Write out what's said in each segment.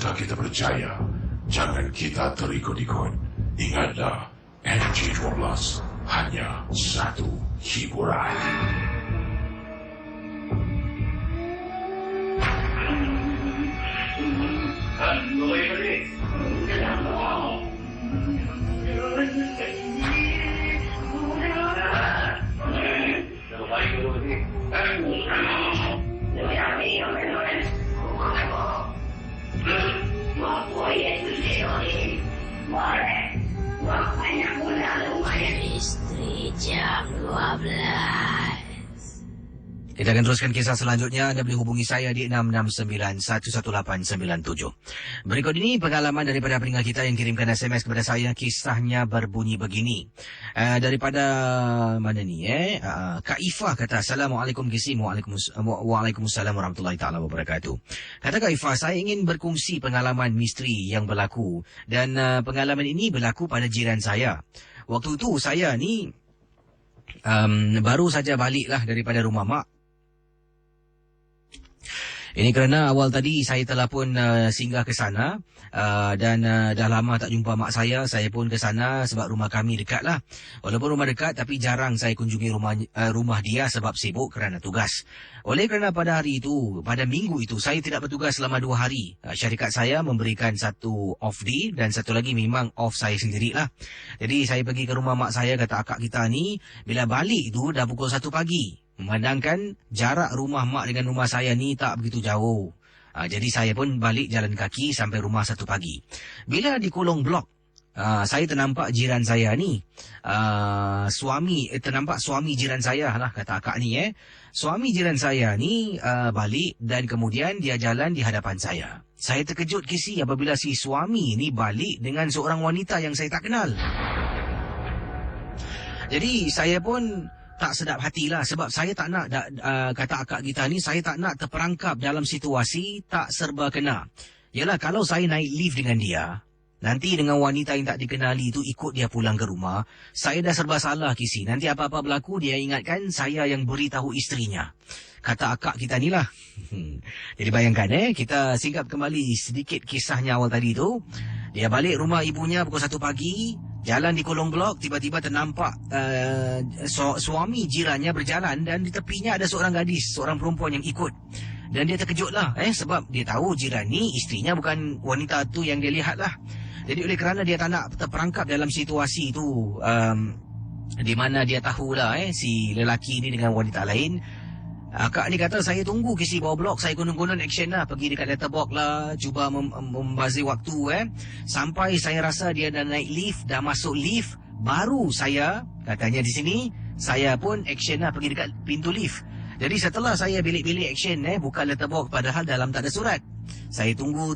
Mata kita percaya, jangan kita terikut-ikut. Ingatlah, NG12 hanya satu hiburan. Istri jam 12. Kita akan teruskan kisah selanjutnya. Anda boleh hubungi saya di 669-11897. Berikut ini pengalaman daripada pendengar kita yang kirimkan SMS kepada saya. Kisahnya berbunyi begini. Daripada mana ni? Kak Ifah kata, Assalamualaikum Kisi. Waalaikumsalam warahmatullahi ta'ala wabarakatuh. Kata Kak Ifah, saya ingin berkongsi pengalaman misteri yang berlaku. Dan pengalaman ini berlaku pada jiran saya. Waktu itu saya ni baru saja baliklah daripada rumah mak. Ini kerana awal tadi saya telah pun singgah ke sana dan dah lama tak jumpa mak saya pun ke sana sebab rumah kami dekat lah. Walaupun rumah dekat tapi jarang saya kunjungi rumah dia sebab sibuk kerana tugas. Oleh kerana pada hari itu, pada minggu itu saya tidak bertugas selama 2 hari. Syarikat saya memberikan satu off day dan satu lagi memang off saya sendirilah. Jadi saya pergi ke rumah mak saya, kata akak kita ni bila balik itu dah pukul 1 pagi. Memandangkan jarak rumah mak dengan rumah saya ni tak begitu jauh. Jadi saya pun balik jalan kaki sampai rumah 1 pagi. Bila di kolong blok, saya ternampak jiran saya ni. Ternampak suami jiran saya lah, kata akak ni. Suami jiran saya ni balik dan kemudian dia jalan di hadapan saya. Saya terkejut Kisi apabila si suami ni balik dengan seorang wanita yang saya tak kenal. Jadi saya pun tak sedap hatilah sebab saya tak nak, kata akak kita ni, saya tak nak terperangkap dalam situasi tak serba kena. Yalah, kalau saya naik lift dengan dia, nanti dengan wanita yang tak dikenali itu ikut dia pulang ke rumah, saya dah serba salah Kisi. Nanti apa-apa berlaku dia ingatkan saya yang beritahu isterinya. Kata akak kita ni lah. Jadi bayangkan kita singkap kembali sedikit kisahnya awal tadi tu. Dia balik rumah ibunya pukul 1 pagi, jalan di kolong blok, tiba-tiba ternampak suami jirannya berjalan dan di tepinya ada seorang gadis, seorang perempuan yang ikut. Dan dia terkejutlah sebab dia tahu jiran ni isterinya bukan wanita tu yang dia lihat lah. Jadi oleh kerana dia tak nak terperangkap dalam situasi tu di mana dia tahulah si lelaki ni dengan wanita lain. Akak ni kata saya tunggu Kisi bawah blok, saya gunung-gunung action lah, pergi dekat letterbox lah, cuba membazir waktu sampai saya rasa dia dah naik lift, dah masuk lift, baru saya, katanya di sini, saya pun action lah pergi dekat pintu lift. Jadi setelah saya bilik-bilik action buka letterbox padahal dalam tak ada surat. Saya tunggu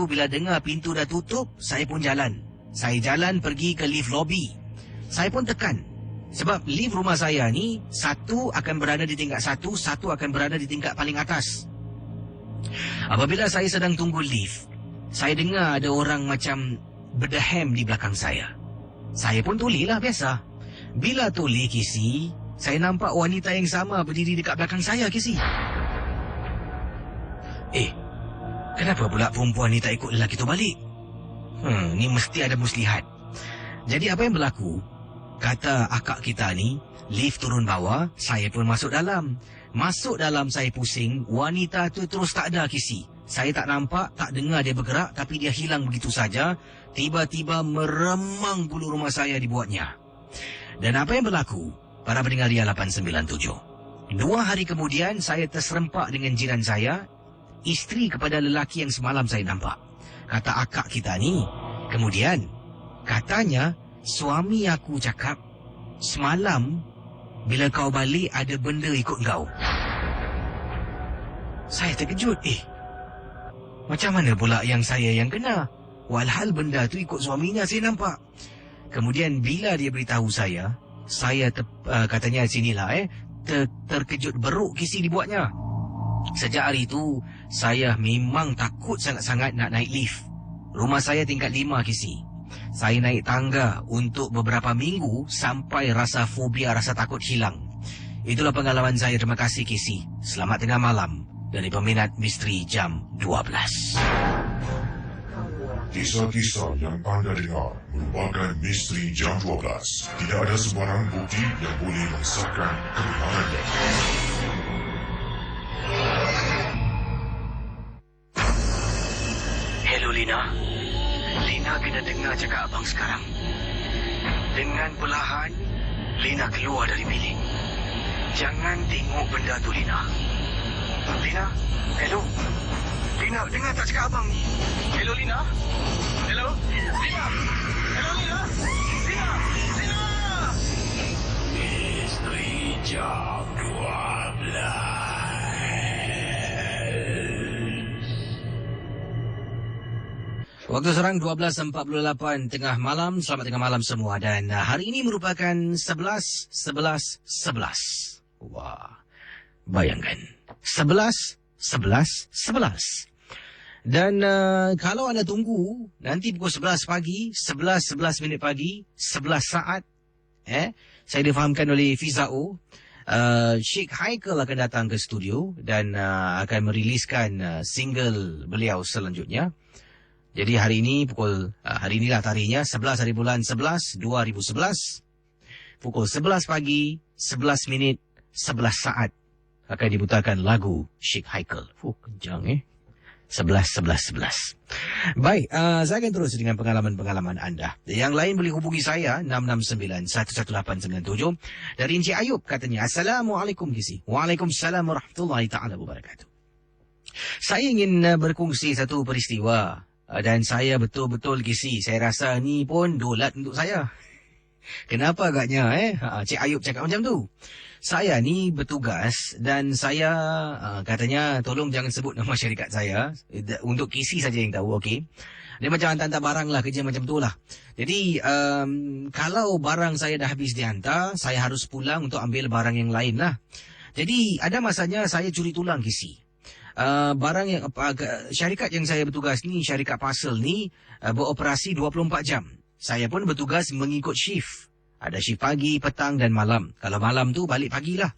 bila dengar pintu dah tutup, saya pun jalan. Saya jalan pergi ke lift lobby. Saya pun tekan. Sebab lift rumah saya ni, satu akan berada di tingkat 1, satu akan berada di tingkat paling atas. Apabila saya sedang tunggu lift, saya dengar ada orang macam berdehem di belakang saya. Saya pun tulilah biasa. Bila tuli Kisi, saya nampak wanita yang sama berdiri dekat belakang saya Kisi. Kenapa pula perempuan ni tak ikut lelaki tu balik? Ni mesti ada muslihat. Jadi apa yang berlaku? Kata akak kita ni, lift turun bawah, saya pun masuk dalam. Masuk dalam saya pusing, wanita tu terus tak ada Kisi. Saya tak nampak, tak dengar dia bergerak, tapi dia hilang begitu saja. Tiba-tiba meremang bulu rumah saya dibuatnya. Dan apa yang berlaku? Para pendengar Ria 897. 2 hari kemudian, saya terserempak dengan jiran saya, isteri kepada lelaki yang semalam saya nampak. Kata akak kita ni, kemudian, katanya, suami aku cakap, semalam bila kau balik ada benda ikut kau. Saya terkejut. Macam mana pula yang saya yang kena? Walhal benda tu ikut suaminya saya nampak. Kemudian bila dia beritahu saya katanya sinilah terkejut beruk Kisi dibuatnya. Sejak hari itu saya memang takut sangat-sangat nak naik lift. Rumah saya tingkat 5 Kisi. Saya naik tangga untuk beberapa minggu sampai rasa fobia, rasa takut hilang. Itulah pengalaman saya. Terima kasih Kisi. Selamat tengah malam dari peminat misteri jam 12. Kisah-kisah yang anda dengar merupakan misteri jam 12. Tidak ada sebarang bukti yang boleh mengesahkan kebenarannya. Hello Lina. Lina kena dengar cakap abang sekarang. Dengan perlahan, Lina keluar dari bilik. Jangan tengok benda tu, Lina. Lina, hello. Lina, dengar tak cakap abang ni? Hello, Lina. Hello. Lina. Hello, Lina. Lina. Lina. Misteri jam 12. Waktu sekarang 12.48 tengah malam. Selamat tengah malam semua. Dan hari ini merupakan 11-11-11. Wah, bayangkan. 11-11-11. Dan kalau anda tunggu, nanti pukul 11 pagi, 11 minit pagi, 11 saat, saya difahamkan oleh Fizao, Sheikh Haikal akan datang ke studio dan akan meriliskan single beliau selanjutnya. Jadi hari ini hari inilah tarikhnya 11 hari bulan 11 2011 pukul 11 pagi 11 minit 11 saat akan diputarkan lagu Sheikh Haikal. Kencang 11. Baik, saya akan terus dengan pengalaman-pengalaman anda. Yang lain boleh hubungi saya 669-11897. Dari Encik Ayub katanya, Assalamualaikum Kisi. Waalaikumsalam warahmatullahi ta'ala wabarakatuh. Saya ingin berkongsi satu peristiwa. Dan saya betul-betul Kisi. Saya rasa ni pun dolat untuk saya. Kenapa agaknya Cik Ayub cakap macam tu? Saya ni bertugas dan saya katanya tolong jangan sebut nama syarikat saya. Untuk Kisi saja yang tahu, okey. Dia macam hantar barang lah, kerja macam tu lah. Jadi kalau barang saya dah habis dihantar, saya harus pulang untuk ambil barang yang lain lah. Jadi ada masanya saya curi tulang Kisi. Barang yang syarikat yang saya bertugas ni, syarikat parcel ni beroperasi 24 jam. Saya pun bertugas mengikut shift. Ada shift pagi, petang dan malam. Kalau malam tu balik pagilah.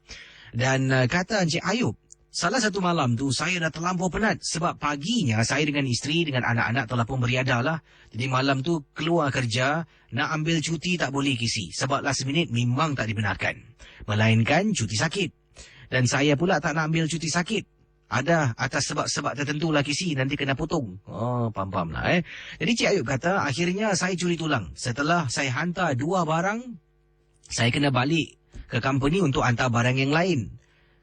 Dan kata Encik Ayub, salah satu malam tu saya dah terlampau penat sebab paginya saya dengan isteri dengan anak-anak telah pun beriadah lah. Jadi malam tu keluar kerja, nak ambil cuti tak boleh Kisi. Sebab last minute memang tak dibenarkan. Melainkan cuti sakit. Dan saya pula tak nak ambil cuti sakit. Ada atas sebab-sebab tertentu lah Kisi, nanti kena potong. Faham lah Jadi Cik Ayub kata, akhirnya saya curi tulang. Setelah saya hantar 2 barang, saya kena balik ke company untuk hantar barang yang lain.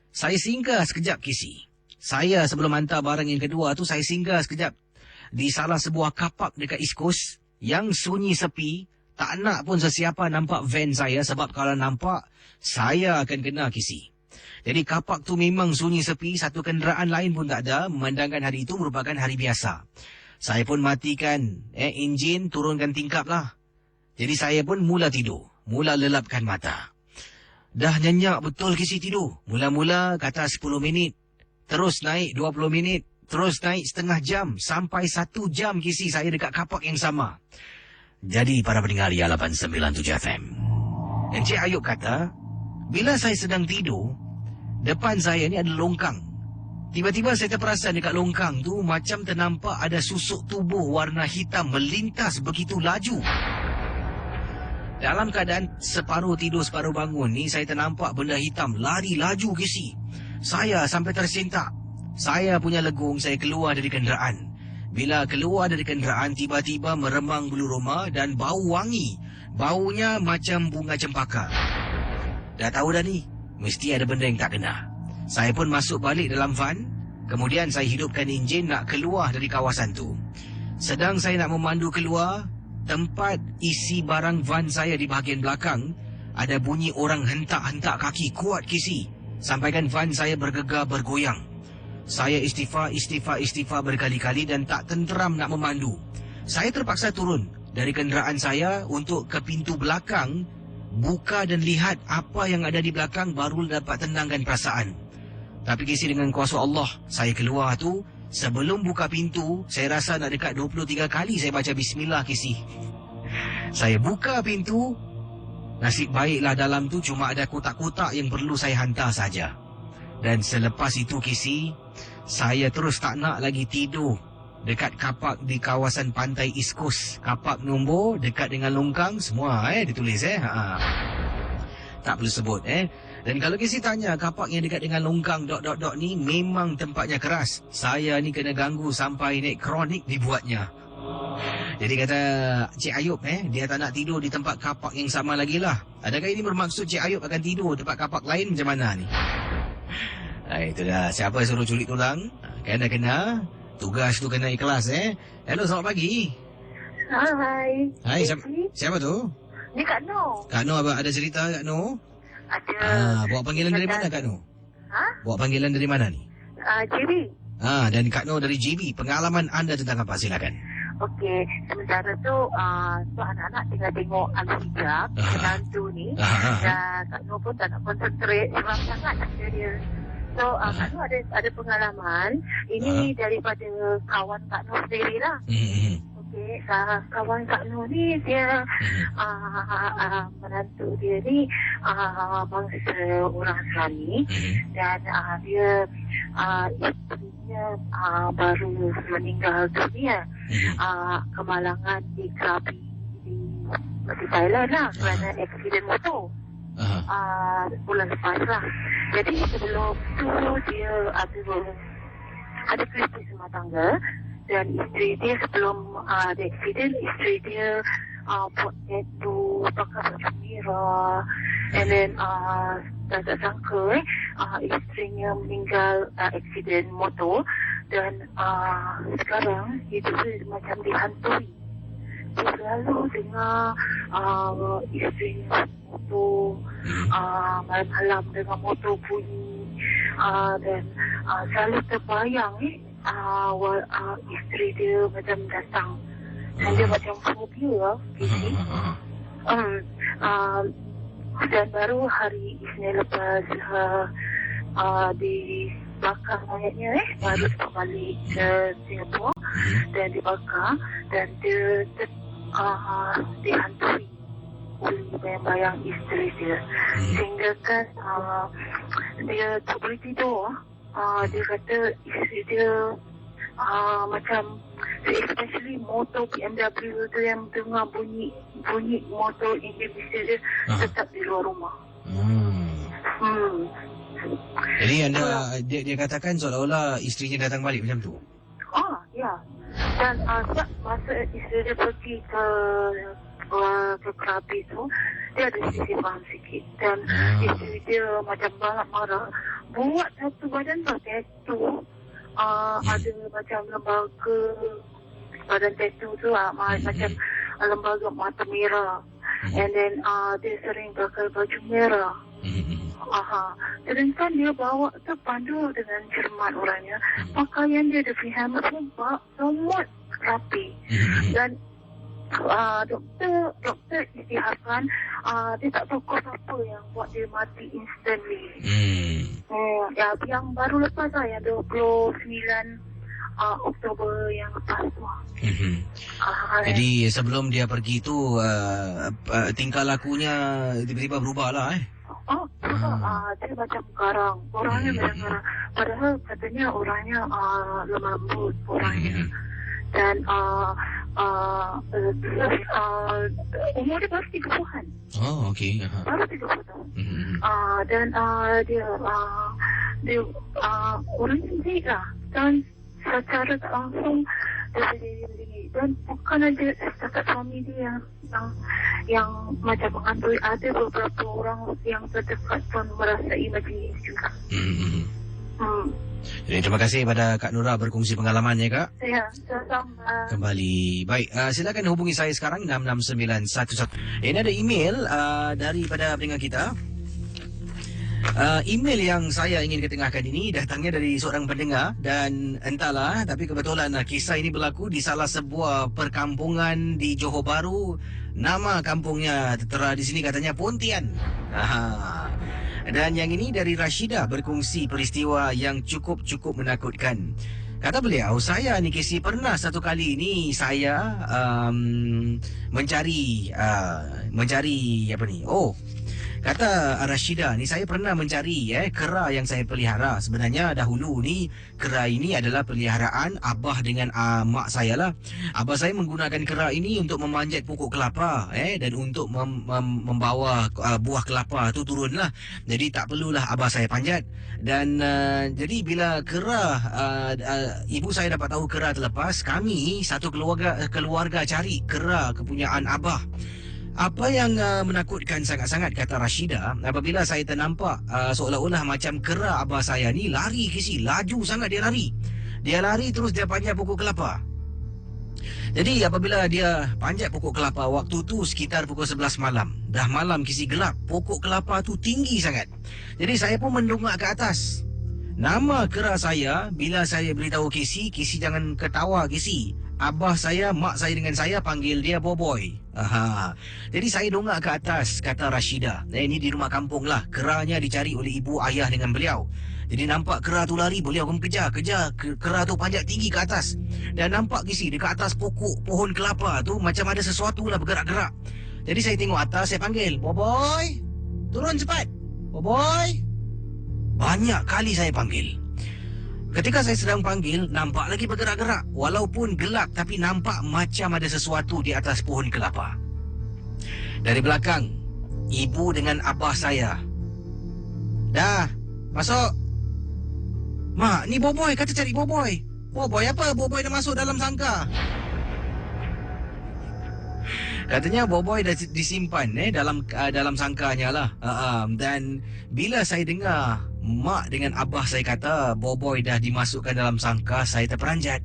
Saya singgah sekejap Kisi. Saya sebelum hantar barang yang kedua tu, saya singgah sekejap di salah sebuah kapak dekat East Coast yang sunyi sepi. Tak nak pun sesiapa nampak van saya sebab kalau nampak, saya akan kena Kisi. Jadi kapak tu memang sunyi sepi, satu kenderaan lain pun tak ada, memandangkan hari itu merupakan hari biasa. Saya pun matikan enjin, turunkan tingkap lah. Jadi saya pun mula tidur, mula lelapkan mata. Dah nyenyak betul Kisi tidur. Mula-mula kata 10 minit, terus naik 20 minit, terus naik setengah jam, sampai 1 jam Kisi saya dekat kapak yang sama. Jadi para pendengar ya 897 FM. Encik Ayub kata, bila saya sedang tidur, depan saya ni ada longkang. Tiba-tiba saya terperasan dekat longkang tu macam ternampak ada susuk tubuh warna hitam melintas begitu laju. Dalam keadaan separuh tidur separuh bangun ni, saya ternampak benda hitam lari laju Kisi. Saya sampai tersentak. Saya punya legung, saya keluar dari kenderaan. Bila keluar dari kenderaan, tiba-tiba meremang bulu roma dan bau wangi. Baunya macam bunga cempaka. Dah tahu dah ni, mesti ada benda yang tak kena. Saya pun masuk balik dalam van. Kemudian saya hidupkan enjin nak keluar dari kawasan tu. Sedang saya nak memandu keluar, tempat isi barang van saya di bahagian belakang, ada bunyi orang hentak-hentak kaki kuat Kisi. Sampaikan van saya bergegar bergoyang. Saya istighfar berkali-kali dan tak tenteram nak memandu. Saya terpaksa turun dari kenderaan saya untuk ke pintu belakang, buka dan lihat apa yang ada di belakang, baru dapat tenangkan perasaan. Tapi Kisi dengan kuasa Allah, saya keluar tu. Sebelum buka pintu, saya rasa nak dekat 23 kali saya baca bismillah Kisi. Saya buka pintu. Nasib baiklah dalam tu cuma ada kotak-kotak yang perlu saya hantar saja. Dan selepas itu Kisi, saya terus tak nak lagi tidur dekat kapak di kawasan pantai East Coast. Kapak nombor dekat dengan longkang semua ditulis tak perlu sebut Dan kalau Casey tanya kapak yang dekat dengan longkang ... ni memang tempatnya keras. Saya ni kena ganggu sampai naik kronik dibuatnya. Jadi kata Cik Ayub dia tak nak tidur di tempat kapak yang sama lagi lah. Adakah ini bermaksud Cik Ayub akan tidur tempat kapak lain macam mana ni? Itulah siapa suruh culik tulang. Kena tugas tu kena ikhlas Hello, selamat pagi. Hai, siapa tu? Ni Kak Noh. Kak Noh, ada cerita Kak Noh? Ada. Bawa panggilan dari mana Kak Noh? Bawa panggilan dari mana ni? JB. Dan Kak Noh dari JB. Pengalaman anda tentang apa? Silakan. Okey, sementara tu anak-anak tinggal tengok Al-Hijab, penantu ni. Dan Kak Noh pun tak nak konsentrate sebab sangat dia. So, Kak Noh ada pengalaman. Ini daripada kawan Kak Noh sendiri lah. Okey, kawan Kak Noh ni dia menantu dia ni bangsa orang Islami dan dia istrinya baru meninggal dunia kemalangan di Krabi di Thailand lah kerana aksiden motor. Bulan lepas lah. Jadi sebelum tu dia ada krisis rumah tangga. Dan isteri dia sebelum ada aksiden, isteri dia buat tattoo, pakai baju merah. And then tak sangka isterinya meninggal aksiden motor. Dan sekarang hidup dia macam dihantui. Dia selalu dengar isterinya motor, malam-malam dengan motor bunyi. Dan selalu terbayang isteri dia macam datang dan dia macam fobia dan baru hari Isnin lepas dibakar mayatnya baru balik ke Singapura dan dibakar dan dia dihantui oleh bayang-bayang isteri dia sehingga kan dia tak boleh tidur. Dia kata isteri dia macam especially motor BMW tu yang dengar bunyi motor inhibisi dia tetap di luar rumah. Jadi anda dia katakan seolah-olah isterinya datang balik macam tu. Ya. Dan masa isteri dia pergi ke Krabi tu dia ada sisi faham sikit dan isteri dia macam marah buat satu badan tattoo ada macam lembaga badan tattoo tu macam lembaga mata merah and then dia sering pakai baju merah. Sedangkan dia bawa tu pandu dengan cermat orangnya. Pakaian dia Helmet pun somewhat rapi. Dan doktor istiharkan dia tak tahu kos apa yang buat dia mati instantly. Yang baru lepas lah, yang 29 Oktober yang lepas tu. Jadi sebelum dia pergi tu tingkah lakunya tiba-tiba berubah lah dia macam garang. Orangnya macam garang. Padahal katanya orangnya lemah lembut orangnya. Dan umur dia baru 30-an. Okey. Baru 30 tahun. Dan dia orang sendiri lah. Dan secara tak langsung dia sendiri. Dan bukan aja setakat suami dia yang macam mengandui, ada beberapa orang yang terdekat pun merasai macam ini juga. Jadi terima kasih pada Kak Nora berkongsi pengalamannya Kak. Ya, sama. Kembali. Baik, silakan hubungi saya sekarang 66911. Ini ada email daripada pendengar kita. Email yang saya ingin ketengahkan ini datangnya dari seorang pendengar dan entahlah tapi kebetulan kisah ini berlaku di salah sebuah perkampungan di Johor Bahru. Nama kampungnya tertera di sini katanya Pontian. Dan yang ini dari Rashidah berkongsi peristiwa yang cukup menakutkan. Kata beliau, saya ni Casey pernah satu kali ni saya mencari apa ni? Kata Rashida ni, saya pernah mencari kera yang saya pelihara. Sebenarnya dahulu ni kera ini adalah peliharaan abah dengan mak saya lah. Abah saya menggunakan kera ini untuk memanjat pokok kelapa dan untuk membawa buah kelapa tu turun lah. Jadi tak perlulah abah saya panjat. Dan jadi bila kera ibu saya dapat tahu kera terlepas, kami satu keluarga cari kera kepunyaan abah. Apa yang menakutkan sangat-sangat, kata Rashida, apabila saya ternampak seolah-olah macam kera abah saya ni lari laju sangat dia lari. Dia lari terus dia panjat pokok kelapa. Jadi apabila dia panjat pokok kelapa, waktu tu sekitar pukul 11 malam. Dah malam gelap, pokok kelapa tu tinggi sangat. Jadi saya pun mendongak ke atas. Nama kera saya, bila saya beritahu Casey jangan ketawa Casey. Abah saya, mak saya dengan saya panggil dia Boboy. Jadi saya dongak ke atas, kata Rashida. Ini di rumah kampung lah. Keranya dicari oleh ibu ayah dengan beliau. Jadi nampak kera tu lari, beliau pun kejar. Kera tu panjat tinggi ke atas. Dan nampak dekat atas pohon kelapa tu macam ada sesuatu lah bergerak-gerak. Jadi saya tengok atas, saya panggil, Boboy, turun cepat. Boboy. Banyak kali saya panggil. Ketika saya sedang panggil, nampak lagi bergerak-gerak. Walaupun gelap, tapi nampak macam ada sesuatu di atas pohon kelapa. Dari belakang, ibu dengan abah saya. Dah, masuk. Mak, ni Boboy, kata cari Boboy. Boboy apa? Boboy dah masuk dalam sangka. Katanya Boboy dah disimpan dalam sangkanya lah. Dan bila saya dengar mak dengan abah saya kata Boboy dah dimasukkan dalam sangka, saya terperanjat.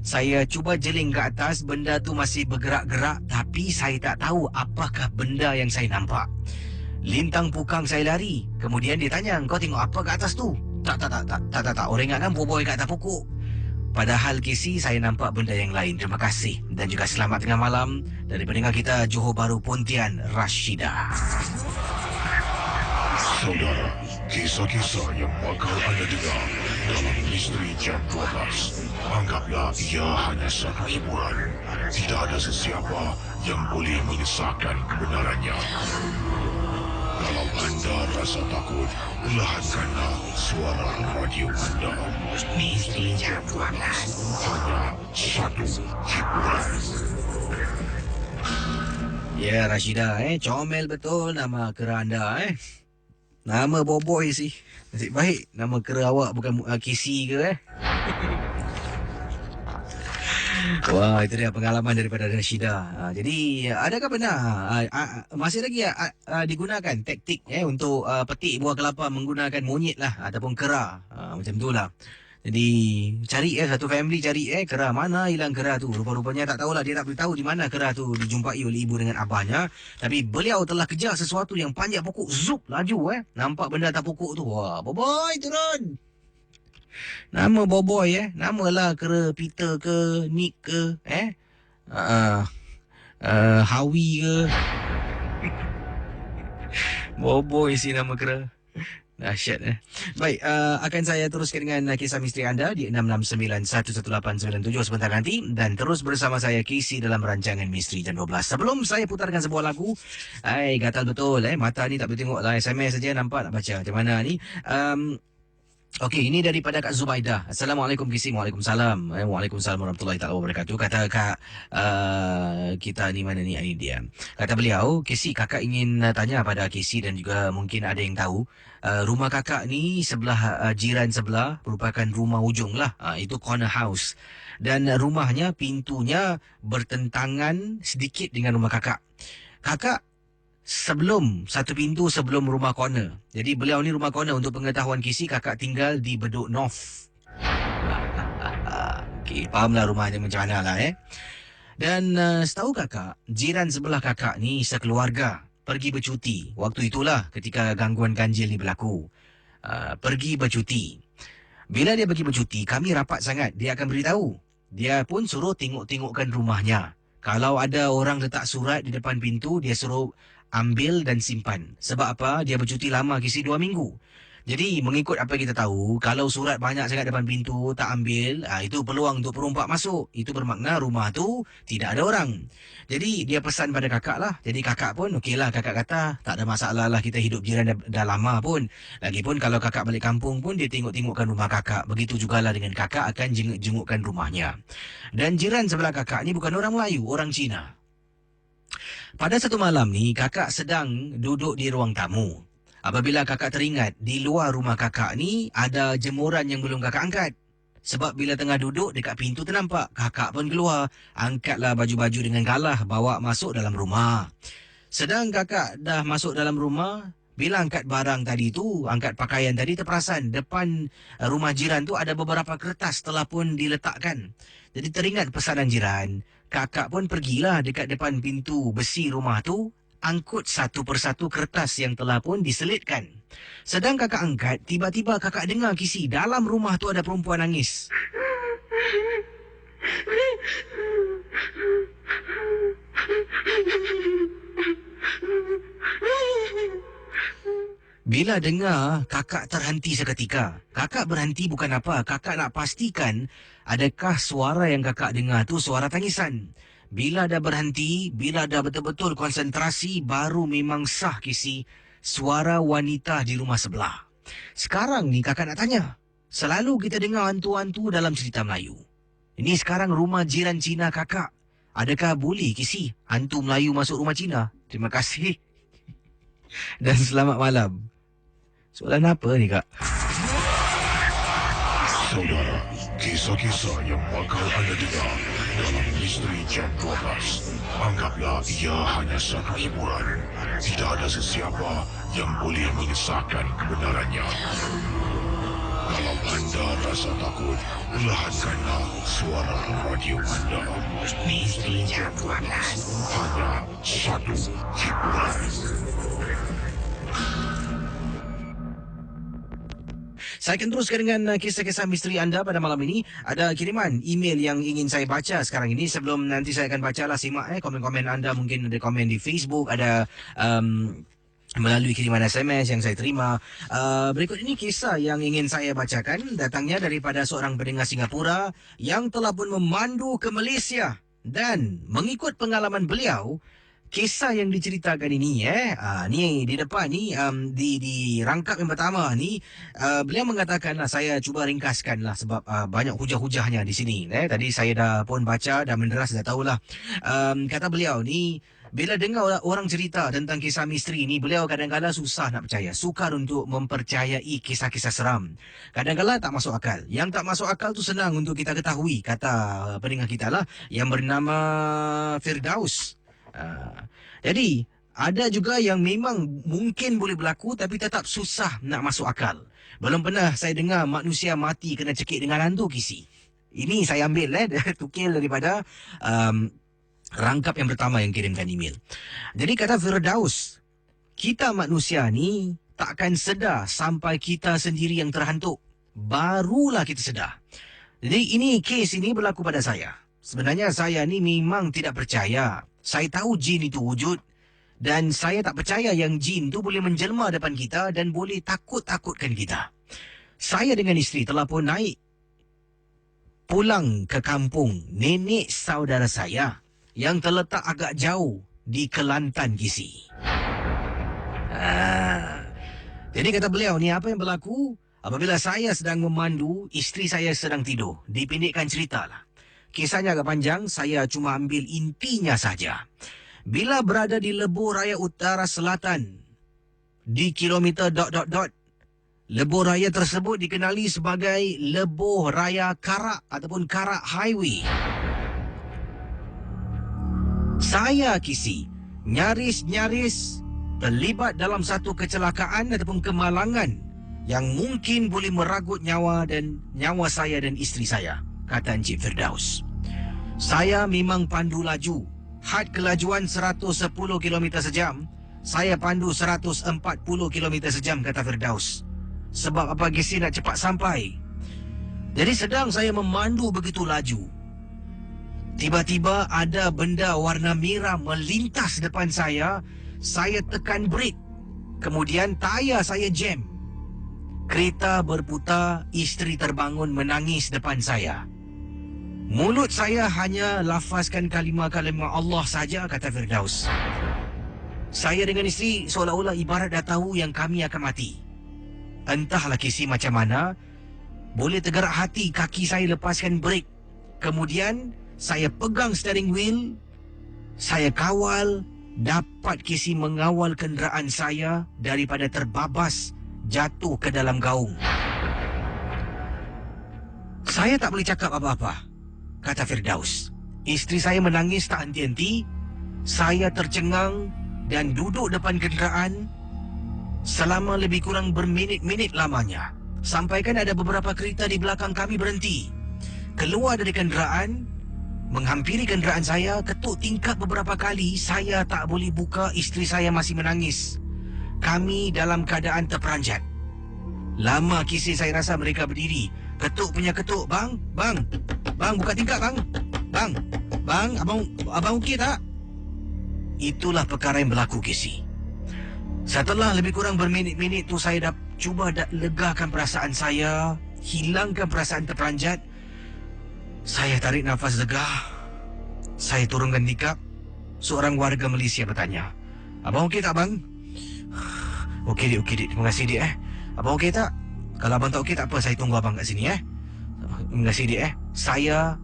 Saya cuba jeling ke atas, benda tu masih bergerak-gerak, tapi saya tak tahu apakah benda yang saya nampak. Lintang pukang saya lari. Kemudian dia tanya, kau tengok apa ke atas tu? Tak. Orang ingatkan Boboy kat atas pokok. Padahal Casey, saya nampak benda yang lain. Terima kasih dan juga selamat tengah malam dari pendengar kita Johor Bahru Pontian, Rashida. Saudara, kisah-kisah yang bakal anda dengar dalam Misteri Jam 12, anggaplah ia hanya satu hiburan. Tidak ada sesiapa yang boleh mengesahkan kebenarannya. Kalau anda rasa takut, perlahankanlah suara radio anda. Misteri Jam 12, hanya satu hiburan. Ya, Rashida, comel betul nama kera anda, Nama Boboy sih. Nasib baik nama kera awak bukan Casey ke, Wah, itu dia pengalaman daripada Rashida. Jadi, adakah benar masih lagi digunakan taktik untuk petik buah kelapa menggunakan monyet lah ataupun kera? Macam tu lah. Jadi, cari satu family cari kera. Mana hilang kera tu? Rupa-rupanya tak tahulah, dia tak beritahu di mana kera tu dijumpai oleh ibu dengan abahnya. Tapi beliau telah kejar sesuatu yang panjat pokok, zup, laju nampak benda atas pokok tu. Wah, Boboy turun. Nama Boboy namalah kera Peter ke, Nick ke, Howie ke. Boboy sih nama kera. Dahsyat Baik, akan saya teruskan dengan kisah misteri anda di 669-11897 sebentar nanti. Dan terus bersama saya Casey dalam rancangan Misteri Jam 12. Sebelum saya putarkan sebuah lagu, gatal betul mata ni tak boleh tengok lah. SMS saja nampak nak baca. Macam mana ni? Okey, ini daripada Kak Zubaidah. Assalamualaikum Casey. Waalaikumsalam. Waalaikumsalam warahmatullahi taala wabarakatuh. Kata Kak kita ni mana ni? Ini dia. Kata beliau, Casey, kakak ingin tanya pada Casey dan juga mungkin ada yang tahu. Rumah kakak ni sebelah jiran sebelah merupakan rumah ujung lah. Itu corner house. Dan rumahnya pintunya bertentangan sedikit dengan rumah kakak. Kakak satu pintu sebelum rumah corner. Jadi beliau ni rumah corner. Untuk pengetahuan Casey, kakak tinggal di Bedok North. Okey, fahamlah rumahnya macam mana lah Dan setahu kakak, jiran sebelah kakak ni sekeluarga pergi bercuti. Waktu itulah ketika gangguan ganjil ni berlaku. Pergi bercuti. Bila dia pergi bercuti, kami rapat sangat. Dia akan beritahu. Dia pun suruh tengok-tengokkan rumahnya. Kalau ada orang letak surat di depan pintu, dia suruh ambil dan simpan. Sebab apa? Dia bercuti lama, kisi 2 minggu. Jadi mengikut apa kita tahu, kalau surat banyak sangat depan pintu tak ambil, itu peluang untuk perompak masuk. Itu bermakna rumah tu tidak ada orang. Jadi dia pesan pada kakak lah. Jadi kakak pun okeylah, kakak kata tak ada masalah lah, kita hidup jiran dah lama pun. Lagipun kalau kakak balik kampung pun dia tengok-tengokkan rumah kakak. Begitu jugalah dengan kakak akan jenguk-jengukkan rumahnya. Dan jiran sebelah kakak ni bukan orang Melayu, orang Cina. Pada satu malam ni kakak sedang duduk di ruang tamu. Apabila kakak teringat di luar rumah kakak ni ada jemuran yang belum kakak angkat. Sebab bila tengah duduk dekat pintu ternampak, kakak pun keluar. Angkatlah baju-baju dengan galah bawa masuk dalam rumah. Sedang kakak dah masuk dalam rumah, bila angkat barang tadi tu, angkat pakaian tadi, terperasan depan rumah jiran tu ada beberapa kertas telah pun diletakkan. Jadi teringat pesanan jiran, kakak pun pergilah dekat depan pintu besi rumah tu, angkut satu persatu kertas yang telah pun diselitkan. Sedang kakak angkat, tiba-tiba kakak dengar kisi dalam rumah tu ada perempuan nangis. Bila dengar, kakak terhenti seketika. Kakak berhenti bukan apa, kakak nak pastikan adakah suara yang kakak dengar tu suara tangisan. Bila dah berhenti, bila dah betul-betul konsentrasi, baru memang sah kisi suara wanita di rumah sebelah. Sekarang ni kakak nak tanya, selalu kita dengar hantu-hantu dalam cerita Melayu. Ini sekarang rumah jiran Cina kakak. Adakah boleh kisi hantu Melayu masuk rumah Cina? Terima kasih. Dan selamat malam. Soalan apa ni kak? Saudara, kisah-kisah yang bakal anda dengar dalam Misteri Jam 12, anggaplah ia hanya satu hiburan. Tidak ada sesiapa yang boleh mengesahkan kebenarannya. Kalau anda rasa takut, perlahankanlah suara radio anda. Misteri Jam 12, hanya satu hiburan. Saya akan teruskan dengan kisah-kisah misteri anda pada malam ini. Ada kiriman email yang ingin saya baca sekarang ini. Sebelum nanti saya akan bacalah, simak komen-komen anda. Mungkin ada komen di Facebook, ada melalui kiriman SMS yang saya terima. Berikut ini kisah yang ingin saya bacakan. Datangnya daripada seorang pendengar Singapura yang telah pun memandu ke Malaysia. Dan mengikut pengalaman beliau, kisah yang diceritakan ini ni di depan ni di rangkap yang pertama ni beliau mengatakanlah, saya cuba ringkaskanlah sebab banyak hujah-hujahnya di sini. Tadi saya dah pun baca, dah menderas, dah tahulah. Kata beliau ni, bila dengar orang cerita tentang kisah misteri ni, beliau kadang-kadang susah nak percaya, sukar untuk mempercayai kisah-kisah seram. Kadang-kadang tak masuk akal. Yang tak masuk akal tu senang untuk kita ketahui, kata pendengar kita lah yang bernama Firdaus. Jadi ada juga yang memang mungkin boleh berlaku tapi tetap susah nak masuk akal. Belum pernah saya dengar manusia mati kena cekik dengan hantu kisi. Ini saya ambil tukil daripada rangkap yang pertama yang kirimkan email. Jadi kata Firdaus, kita manusia ni takkan sedar sampai kita sendiri yang terhantuk. Barulah kita sedar. Jadi ini kes ini berlaku pada saya. Sebenarnya saya ni memang tidak percaya. Saya tahu jin itu wujud dan saya tak percaya yang jin tu boleh menjelma depan kita dan boleh takut-takutkan kita. Saya dengan isteri telah pun naik pulang ke kampung nenek saudara saya yang terletak agak jauh di Kelantan kisi. Jadi kata beliau ni, apa yang berlaku apabila saya sedang memandu, isteri saya sedang tidur. Dipendekkan cerita lah. Kisahnya agak panjang, saya cuma ambil intinya saja. Bila berada di Lebuh Raya Utara Selatan, di kilometer ... Lebuh Raya tersebut dikenali sebagai Lebuh Raya Karak ataupun Karak Highway. Saya kisi nyaris-nyaris terlibat dalam satu kecelakaan ataupun kemalangan yang mungkin boleh meragut nyawa saya dan isteri saya, kata Encik Firdaus. Saya memang pandu laju. Had kelajuan 110 km sejam. Saya pandu 140 km sejam, kata Firdaus. Sebab apa gisi nak cepat sampai. Jadi sedang saya memandu begitu laju, tiba-tiba ada benda warna merah melintas depan saya. Saya tekan brek. Kemudian tayar saya jam. Kereta berputar, isteri terbangun menangis depan saya. Mulut saya hanya lafazkan kalimah-kalimah Allah saja, kata Firdaus. Saya dengan isteri seolah-olah ibarat dah tahu yang kami akan mati. Entahlah kisi macam mana, boleh tergerak hati kaki saya lepaskan brek. Kemudian saya pegang steering wheel, saya kawal, dapat kisi mengawal kenderaan saya daripada terbabas jatuh ke dalam gaung. Saya tak boleh cakap apa-apa, kata Firdaus. Isteri saya menangis tak henti-henti. Saya tercengang dan duduk depan kenderaan selama lebih kurang berminit-minit lamanya. Sampaikan ada beberapa kereta di belakang kami berhenti. Keluar dari kenderaan, menghampiri kenderaan saya, ketuk tingkap beberapa kali. Saya tak boleh buka, isteri saya masih menangis. Kami dalam keadaan terperanjat. Lama kisah saya rasa mereka berdiri. Ketuk punya ketuk. Bang, buka tingkap bang. Bang, abang okey tak? Itulah perkara yang berlaku, Casey. Setelah lebih kurang berminit-minit tu, saya dah cuba legakan perasaan saya, hilangkan perasaan terperanjat. Saya tarik nafas lega. Saya turunkan tingkap. Seorang warga Malaysia bertanya, "Abang okey tak, bang?" Okey dik. Terima kasih, dik. Abang okey tak? Kalau abang tak okey, tak apa. Saya tunggu abang kat sini, Terima kasih, dik. Saya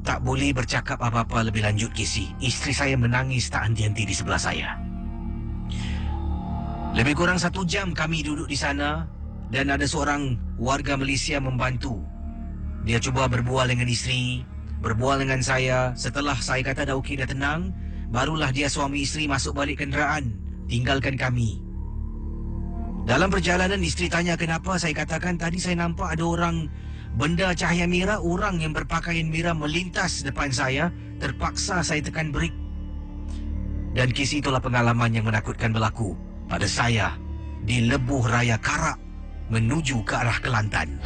tak boleh bercakap apa-apa lebih lanjut, Casey. Isteri saya menangis tak henti-henti di sebelah saya. Lebih kurang 1 jam kami duduk di sana dan ada seorang warga Malaysia membantu. Dia cuba berbual dengan isteri, berbual dengan saya. Setelah saya kata dah okey, dah tenang, barulah dia suami isteri masuk balik kenderaan, tinggalkan kami. Dalam perjalanan, isteri tanya kenapa. Saya katakan tadi saya nampak ada orang, benda cahaya merah, orang yang berpakaian merah melintas depan saya. Terpaksa saya tekan brek. Dan kisah itulah pengalaman yang menakutkan berlaku pada saya di Lebuh Raya Karak menuju ke arah Kelantan.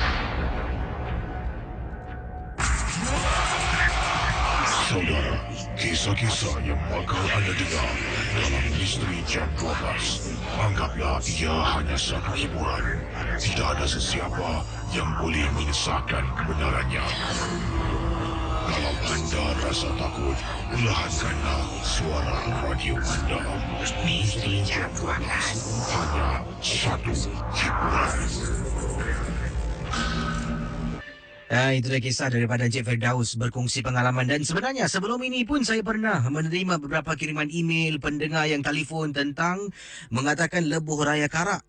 Saudara, kisah-kisah yang bakal anda dengar dalam Misteri Jam 12, anggaplah ia hanya satu hiburan. Tidak ada sesiapa yang boleh menyesatkan kebenarannya. Kalau anda rasa takut, perlahankanlah suara radio anda. Misteri Jam 12, hanya satu hiburan. Itu dia kisah daripada Encik Firdaus berkongsi pengalaman. Dan sebenarnya sebelum ini pun saya pernah menerima beberapa kiriman email pendengar yang telefon tentang mengatakan Lebuh Raya Karak.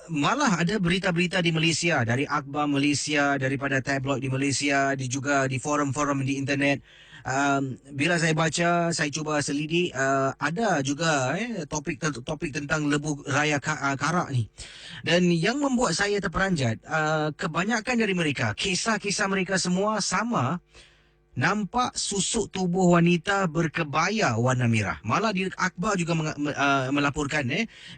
Malah ada berita-berita di Malaysia, dari akhbar Malaysia, daripada tabloid di Malaysia, juga di forum-forum di internet. Bila saya baca, saya cuba selidik, ada juga topik tentang Lebuh Raya Karak ni. Dan yang membuat saya terperanjat, kebanyakan dari mereka, kisah-kisah mereka semua sama, nampak susuk tubuh wanita berkebaya warna merah. Malah di akhbar juga melaporkan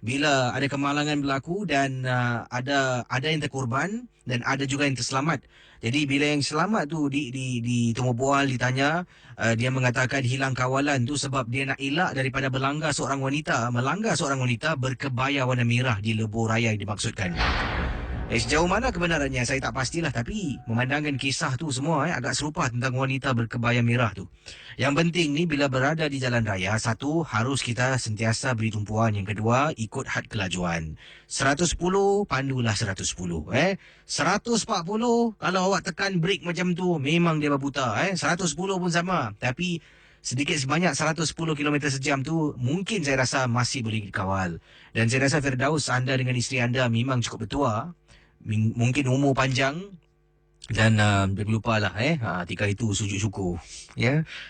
bila ada kemalangan berlaku dan ada yang terkorban dan ada juga yang terselamat. Jadi bila yang selamat tu di temu bual ditanya, dia mengatakan hilang kawalan tu sebab dia nak elak daripada melanggar seorang wanita berkebaya warna merah di Lebuh Raya yang dimaksudkan. Sejauh mana kebenarannya saya tak pastilah, tapi memandangkan kisah tu semua agak serupa tentang wanita berkebaya merah tu. Yang penting ni bila berada di jalan raya, satu, harus kita sentiasa beri tumpuan. Yang kedua, ikut had kelajuan. 110, pandulah 110. 140, kalau awak tekan brek macam tu, memang dia berbuta. 110 pun sama. Tapi sedikit sebanyak 110 km sejam tu mungkin saya rasa masih boleh dikawal. Dan saya rasa Firdaus, anda dengan isteri anda memang cukup bertua, mungkin umur panjang dan lupalah tika itu sujud syukur,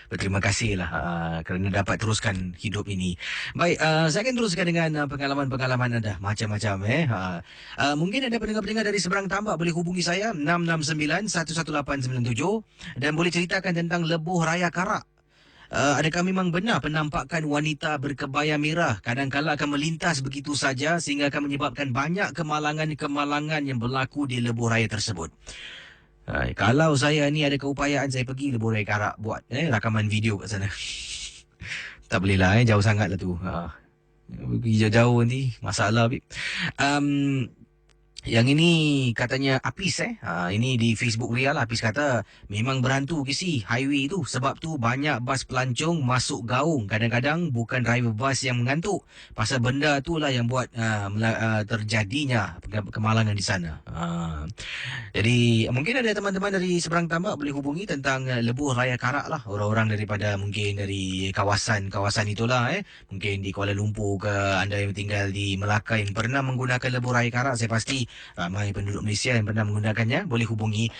berterima kasihlah kerana dapat teruskan hidup ini. Baik, saya akan teruskan dengan pengalaman-pengalaman anda macam-macam. Mungkin ada pendengar-pendengar dari seberang tambak boleh hubungi saya 669-11897 dan boleh ceritakan tentang Lebuh Raya Karak. Adakah memang benar penampakan wanita berkebaya merah kadang-kala akan melintas begitu saja sehingga akan menyebabkan banyak kemalangan yang berlaku di Lebuh Raya tersebut? Kalau saya ni ada keupayaan, saya pergi Lebuh Raya Karak buat rakaman video kat sana. Tak boleh lah, jauh sangat lah tu. Pergi jauh nanti masalah. Yang ini katanya Apis ini di Facebook Ria lah. Apis kata memang berhantu kisi highway tu. Sebab tu banyak bas pelancong masuk gaung. Kadang-kadang bukan driver bas yang mengantuk. Pasal benda tu lah yang buat terjadinya kemalangan di sana. Jadi mungkin ada teman-teman dari seberang tambak boleh hubungi tentang lebuh raya Karak lah. Orang-orang daripada mungkin dari kawasan-kawasan itulah Mungkin di Kuala Lumpur ke, anda yang tinggal di Melaka yang pernah menggunakan lebuh raya Karak, saya pasti ramai penduduk Malaysia yang pernah menggunakannya. Boleh hubungi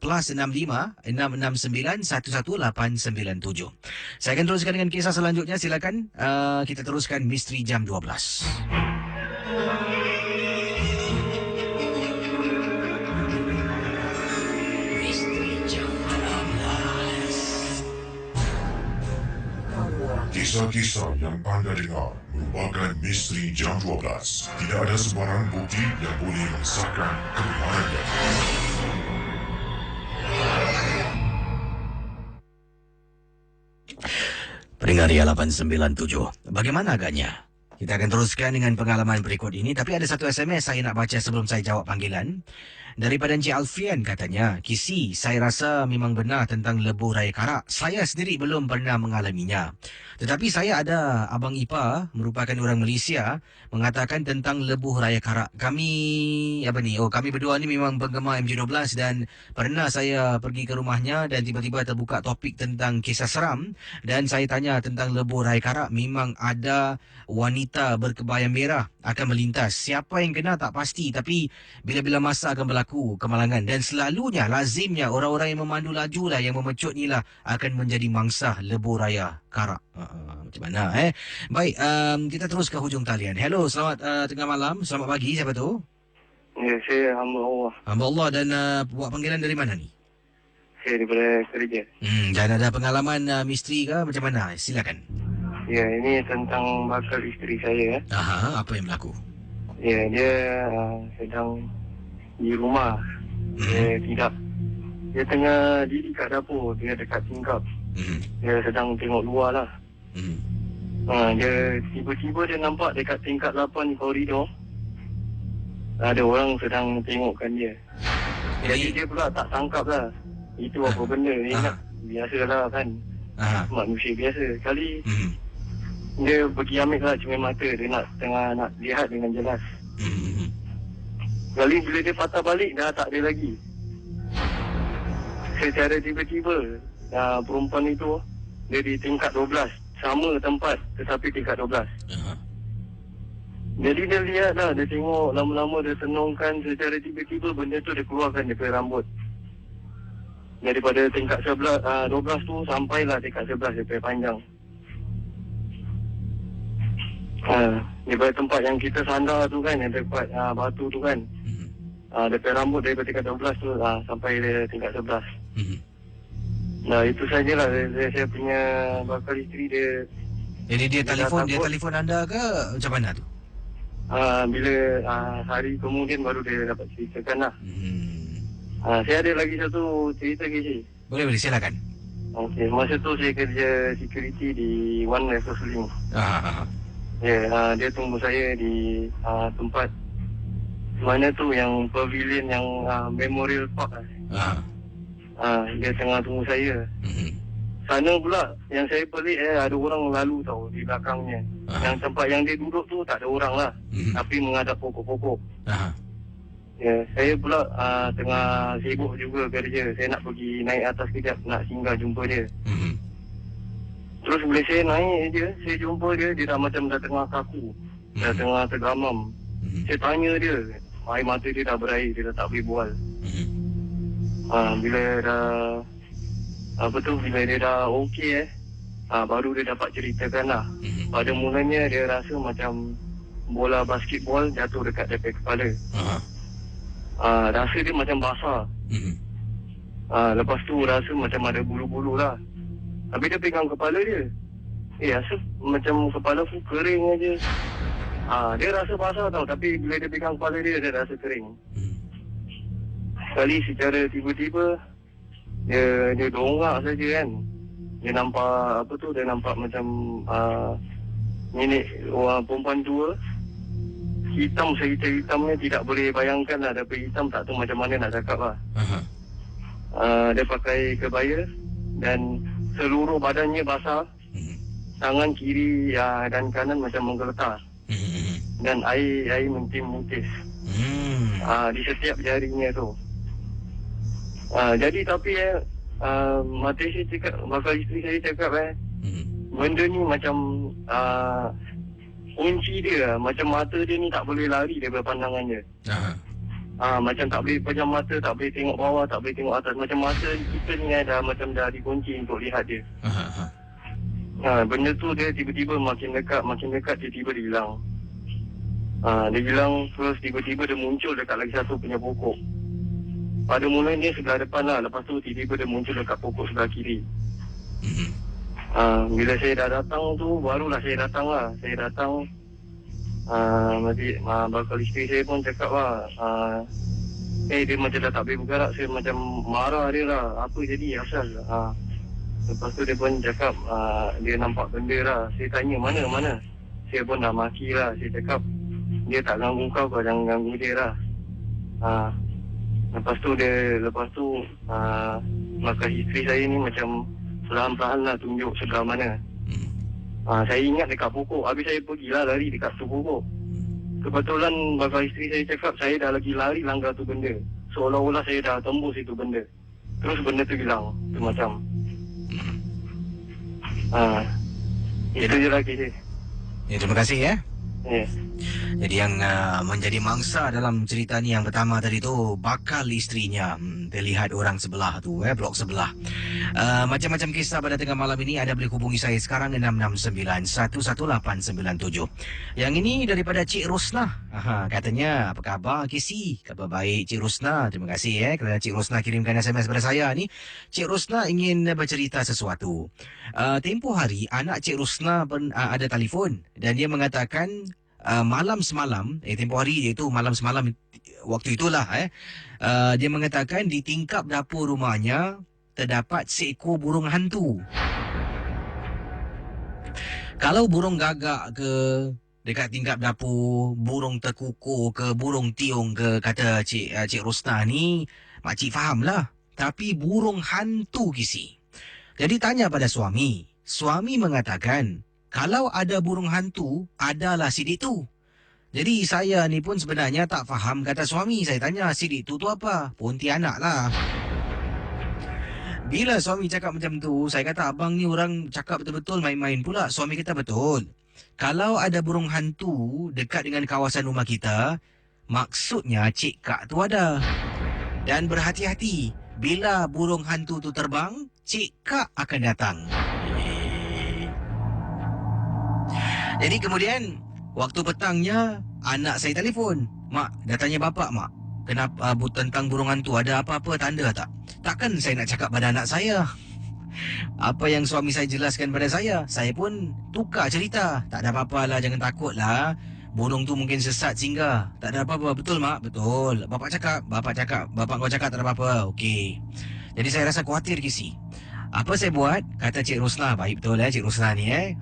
plus 65 669 11897. Saya akan teruskan dengan kisah selanjutnya. Silakan kita teruskan misteri jam 12. Kisah-kisah yang anda dengar merupakan misteri jam 12. Tidak ada sebarang bukti yang boleh mengesahkan kebenarannya. Pendengar Ria 897. Bagaimana agaknya? Kita akan teruskan dengan pengalaman berikut ini. Tapi ada satu SMS saya nak baca sebelum saya jawab panggilan. Daripada Encik Alfian katanya, Kisi, saya rasa memang benar tentang lebuh raya Karak. Saya sendiri belum pernah mengalaminya. Tetapi saya ada abang ipar, merupakan orang Malaysia, mengatakan tentang lebuh raya Karak. Kami berdua ni memang penggemar MJ12 dan pernah saya pergi ke rumahnya dan tiba-tiba terbuka topik tentang kisah seram dan saya tanya tentang lebuh raya Karak. Memang ada wanita berkebaya merah akan melintas. Siapa yang kena tak pasti, tapi bila-bila masa akan berlaku kemalangan dan selalunya lazimnya orang-orang yang memandu laju lah, yang memecut ni lah akan menjadi mangsa lebuh raya Karak. Macam mana Baik, kita terus ke hujung talian. Hello, selamat tengah malam, selamat pagi, siapa tu? Ya, saya hamba Allah. Hamba Allah. Dan buat panggilan dari mana ni? Saya daripada kerja. Dan ada pengalaman misteri ke macam mana? Silakan. Ya, ini tentang bakal isteri saya. Apa yang berlaku? Ya, dia sedang di rumah. Dia tengah diri kat dapur. Dia dekat tingkap. Dia sedang tengok luar lah. Dia tiba-tiba dia nampak dekat tingkat 8 koridor ada orang sedang tengokkan dia. Jadi dia pula tak tangkap lah itu apa benda. Dia ingat biasalah kan, manusia biasa. Kali dia pergi ambil lah cermin mata. Dia nak lihat dengan jelas. Kali bila dia patah balik dah tak ada lagi. Secara tiba-tiba perempuan itu dia di tingkat 12, sama tempat tetapi tingkat 12. Jadi dia lihat lah, dia tengok lama-lama dia tenungkan. Secara tiba-tiba benda tu dia keluarkan daripada rambut. Daripada tingkat 12 tu sampailah tingkat 11 daripada panjang. Daripada tempat yang kita sandar tu kan, yang tempat batu tu kan, daripada rambut daripada tingkat 12 tu sampai dia tingkat 11. Nah, itu sajalah saya punya bakal isteri dia. Jadi dia telefon anda ke macam mana tu? Bila hari kemudian baru dia dapat ceritakan lah. Saya ada lagi satu cerita Kisi. Boleh, silakan. Okey, masa tu saya kerja security di One Raffles Link. Ya, dia tunggu saya di tempat mana tu yang pavilion yang Memorial Park lah. Dia tengah tunggu saya. Sana pula yang saya pelik ada orang lalu tau di belakangnya. Yang tempat yang dia duduk tu tak ada orang lah. Tapi menghadap pokok-pokok. Ya, saya pula tengah sibuk juga kerja. Saya nak pergi naik atas kejap, nak singgah jumpa dia. Terus bila saya naik je, saya jumpa dia dah macam dah tengah kaku. Dah tengah tergamam. Saya tanya dia, air mata dia dah berair, dia dah tak boleh bual. Bila dah bila dia dah okey baru dia dapat ceritakan lah. Pada mulanya dia rasa macam bola basketball jatuh dekat depan kepala. Rasa dia macam basah. Lepas tu rasa macam ada bulu-bulu lah. Tapi dia pegang kepala dia, rasa macam kepala tu kering aja. Dia rasa basah tau, tapi bila dia pegang kepala dia rasa kering. Sekali secara tiba-tiba dia dongak saja kan. Dia nampak dia nampak macam nenek perempuan tua hitam cerita hitamnya tidak boleh bayangkan lah. Daripada hitam tak tahu macam mana nak cakap lah. Dia pakai kebaya dan seluruh badannya basah. Tangan kiri dan kanan macam menggeletar. Dan air mentim-muntis. Di setiap jarinya tu. Jadi tapi mata saya cakap, bakal isteri saya cakap benda ni macam kunci dia, macam mata dia ni tak boleh lari daripada pandangan dia. Macam tak boleh pejam mata, tak boleh tengok bawah, tak boleh tengok atas. Macam mata kita ni dah dikunci untuk lihat dia. Benda tu dia tiba-tiba makin dekat tiba-tiba dia hilang. Dia hilang, terus tiba-tiba dia muncul dekat lagi satu punya pokok. Pada mulanya sebelah depan lah, lepas tu tiba-tiba dia muncul dekat pokok sebelah kiri. Bila saya dah datang tu, barulah saya datang lah. Saya datang, bakal isteri saya pun cakap lah, dia macam dah tak boleh bergerak. Saya macam marah dia lah, apa jadi asal. Lepas tu dia pun cakap, dia nampak benda lah. Saya tanya, mana? Saya pun dah maki lah. Saya cakap, dia tak ganggu kau jangan ganggu dia lah. Lepas tu maka isteri saya ni macam perlahan-lahan lah tunjuk sebelah mana. Saya ingat dekat pokok. Habis saya pergilah lari dekat tu pokok. Kebetulan bakal isteri saya cakap saya dah lagi lari langgar tu benda. Seolah-olah saya dah tembus itu benda. Terus benda tu hilang. Tu macam. Itu je lagi sih. Ya, terima kasih ya. Ya. Jadi yang menjadi mangsa dalam cerita ni yang pertama tadi tu bakal isterinya. Terlihat orang sebelah tu, blok sebelah. Macam-macam kisah pada tengah malam ini anda boleh hubungi saya sekarang 669-11897. Yang ini daripada Cik Rosna. Katanya, apa khabar Kisi? Khabar baik Cik Rosna. Terima kasih kerana Cik Rosna kirimkan SMS kepada saya ni. Cik Rosna ingin bercerita sesuatu. Tempoh hari anak Cik Rosna ada telefon dan dia mengatakan malam semalam, tempoh hari iaitu malam semalam waktu itulah dia mengatakan di tingkap dapur rumahnya terdapat seekor burung hantu. Kalau burung gagak ke dekat tingkap dapur, burung terkukur ke, burung tiung ke, kata Cik Rosna ni, makcik fahamlah. Tapi burung hantu Kisi. Jadi tanya pada suami. Suami mengatakan, kalau ada burung hantu, adalah sidik tu. Jadi saya ni pun sebenarnya tak faham kata suami. Saya tanya, sidik tu apa? Pontianak lah. Bila suami cakap macam tu, saya kata abang ni orang cakap betul-betul main-main pula. Suami kata betul. Kalau ada burung hantu dekat dengan kawasan rumah kita, maksudnya Cik Kak tu ada. Dan berhati-hati, bila burung hantu tu terbang, Cik Kak akan datang. Jadi kemudian, waktu petangnya, anak saya telefon. Mak, dah tanya bapak, Mak. Kenapa tentang burung hantu? Ada apa-apa tanda tak? Takkan saya nak cakap pada anak saya. Apa yang suami saya jelaskan pada saya pun tukar cerita. Tak ada apa-apa lah, jangan takut lah. Burung tu mungkin sesat singgah. Tak ada apa-apa. Betul, Mak? Betul. Bapak kau cakap tak ada apa-apa. Okey. Jadi saya rasa khawatir Kisi. Apa saya buat? Kata Cik Rosna. Baik betul Cik Rosna ni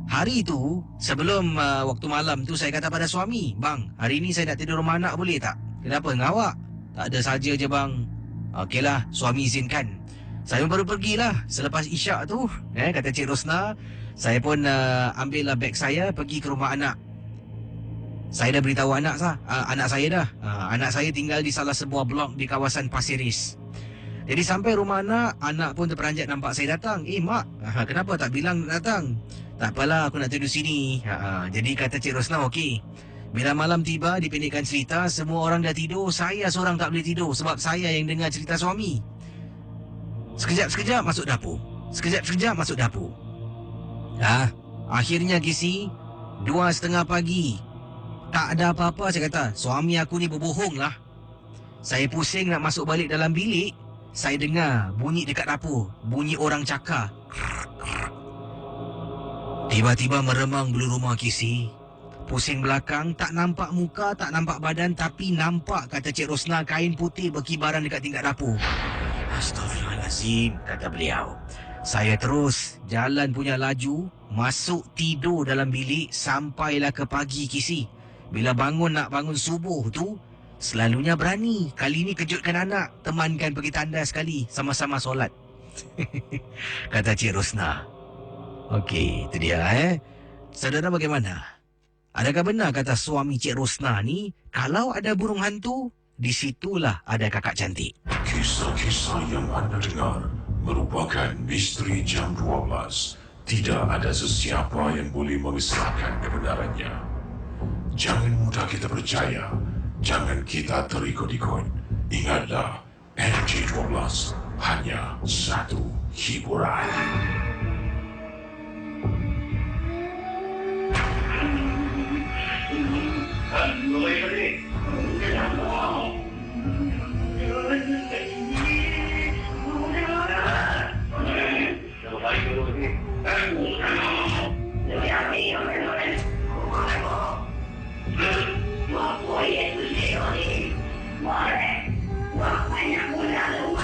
Hari tu, sebelum waktu malam tu, saya kata pada suami, bang, hari ni saya nak tidur rumah anak boleh tak? Kenapa? Ngawak? Tak ada saja je bang. Okeylah, suami izinkan. Saya baru pergilah selepas isyak tu, kata Cik Rosna. Saya pun ambillah beg saya, pergi ke rumah anak. Saya dah beritahu anak saya dah. Anak saya tinggal di salah sebuah blok di kawasan Pasiris. Jadi sampai rumah anak pun terperanjat nampak saya datang. Mak, kenapa tak bilang nak datang? Tak apalah, aku nak tidur sini. Jadi kata Cik Rosna, okey. Bila malam tiba, dipendekkan cerita, semua orang dah tidur. Saya seorang tak boleh tidur sebab saya yang dengar cerita suami. Sekejap-sekejap masuk dapur. Sekejap-sekejap masuk dapur. Akhirnya Kisi, 2:30 pagi. Tak ada apa-apa, saya kata. Suami aku ni berbohong lah. Saya pusing nak masuk balik dalam bilik. Saya dengar bunyi dekat dapur. Bunyi orang cakar. Tiba-tiba meremang bulu rumah Kisi. Pusing belakang, tak nampak muka, tak nampak badan, tapi nampak, kata Cik Rosna, kain putih berkibaran dekat tingkap dapur. Astaghfirullahalazim, kata beliau. Saya terus jalan punya laju, masuk tidur dalam bilik sampailah ke pagi Kisi. Bila nak bangun subuh tu, selalunya berani. Kali ni kejutkan anak, temankan pergi tandas sekali, sama-sama solat. Kata Cik Rosna. Okey, itu dia Saudara bagaimana? Adakah benar kata suami Cik Rosna ni, kalau ada burung hantu, di situlah ada kakak cantik? Kisah-kisah yang anda dengar merupakan misteri jam 12. Tidak ada sesiapa yang boleh mengesahkan kebenarannya. Jangan mudah kita percaya. Jangan kita terikut-ikut. Ingatlah, NJ12 hanya satu hiburan.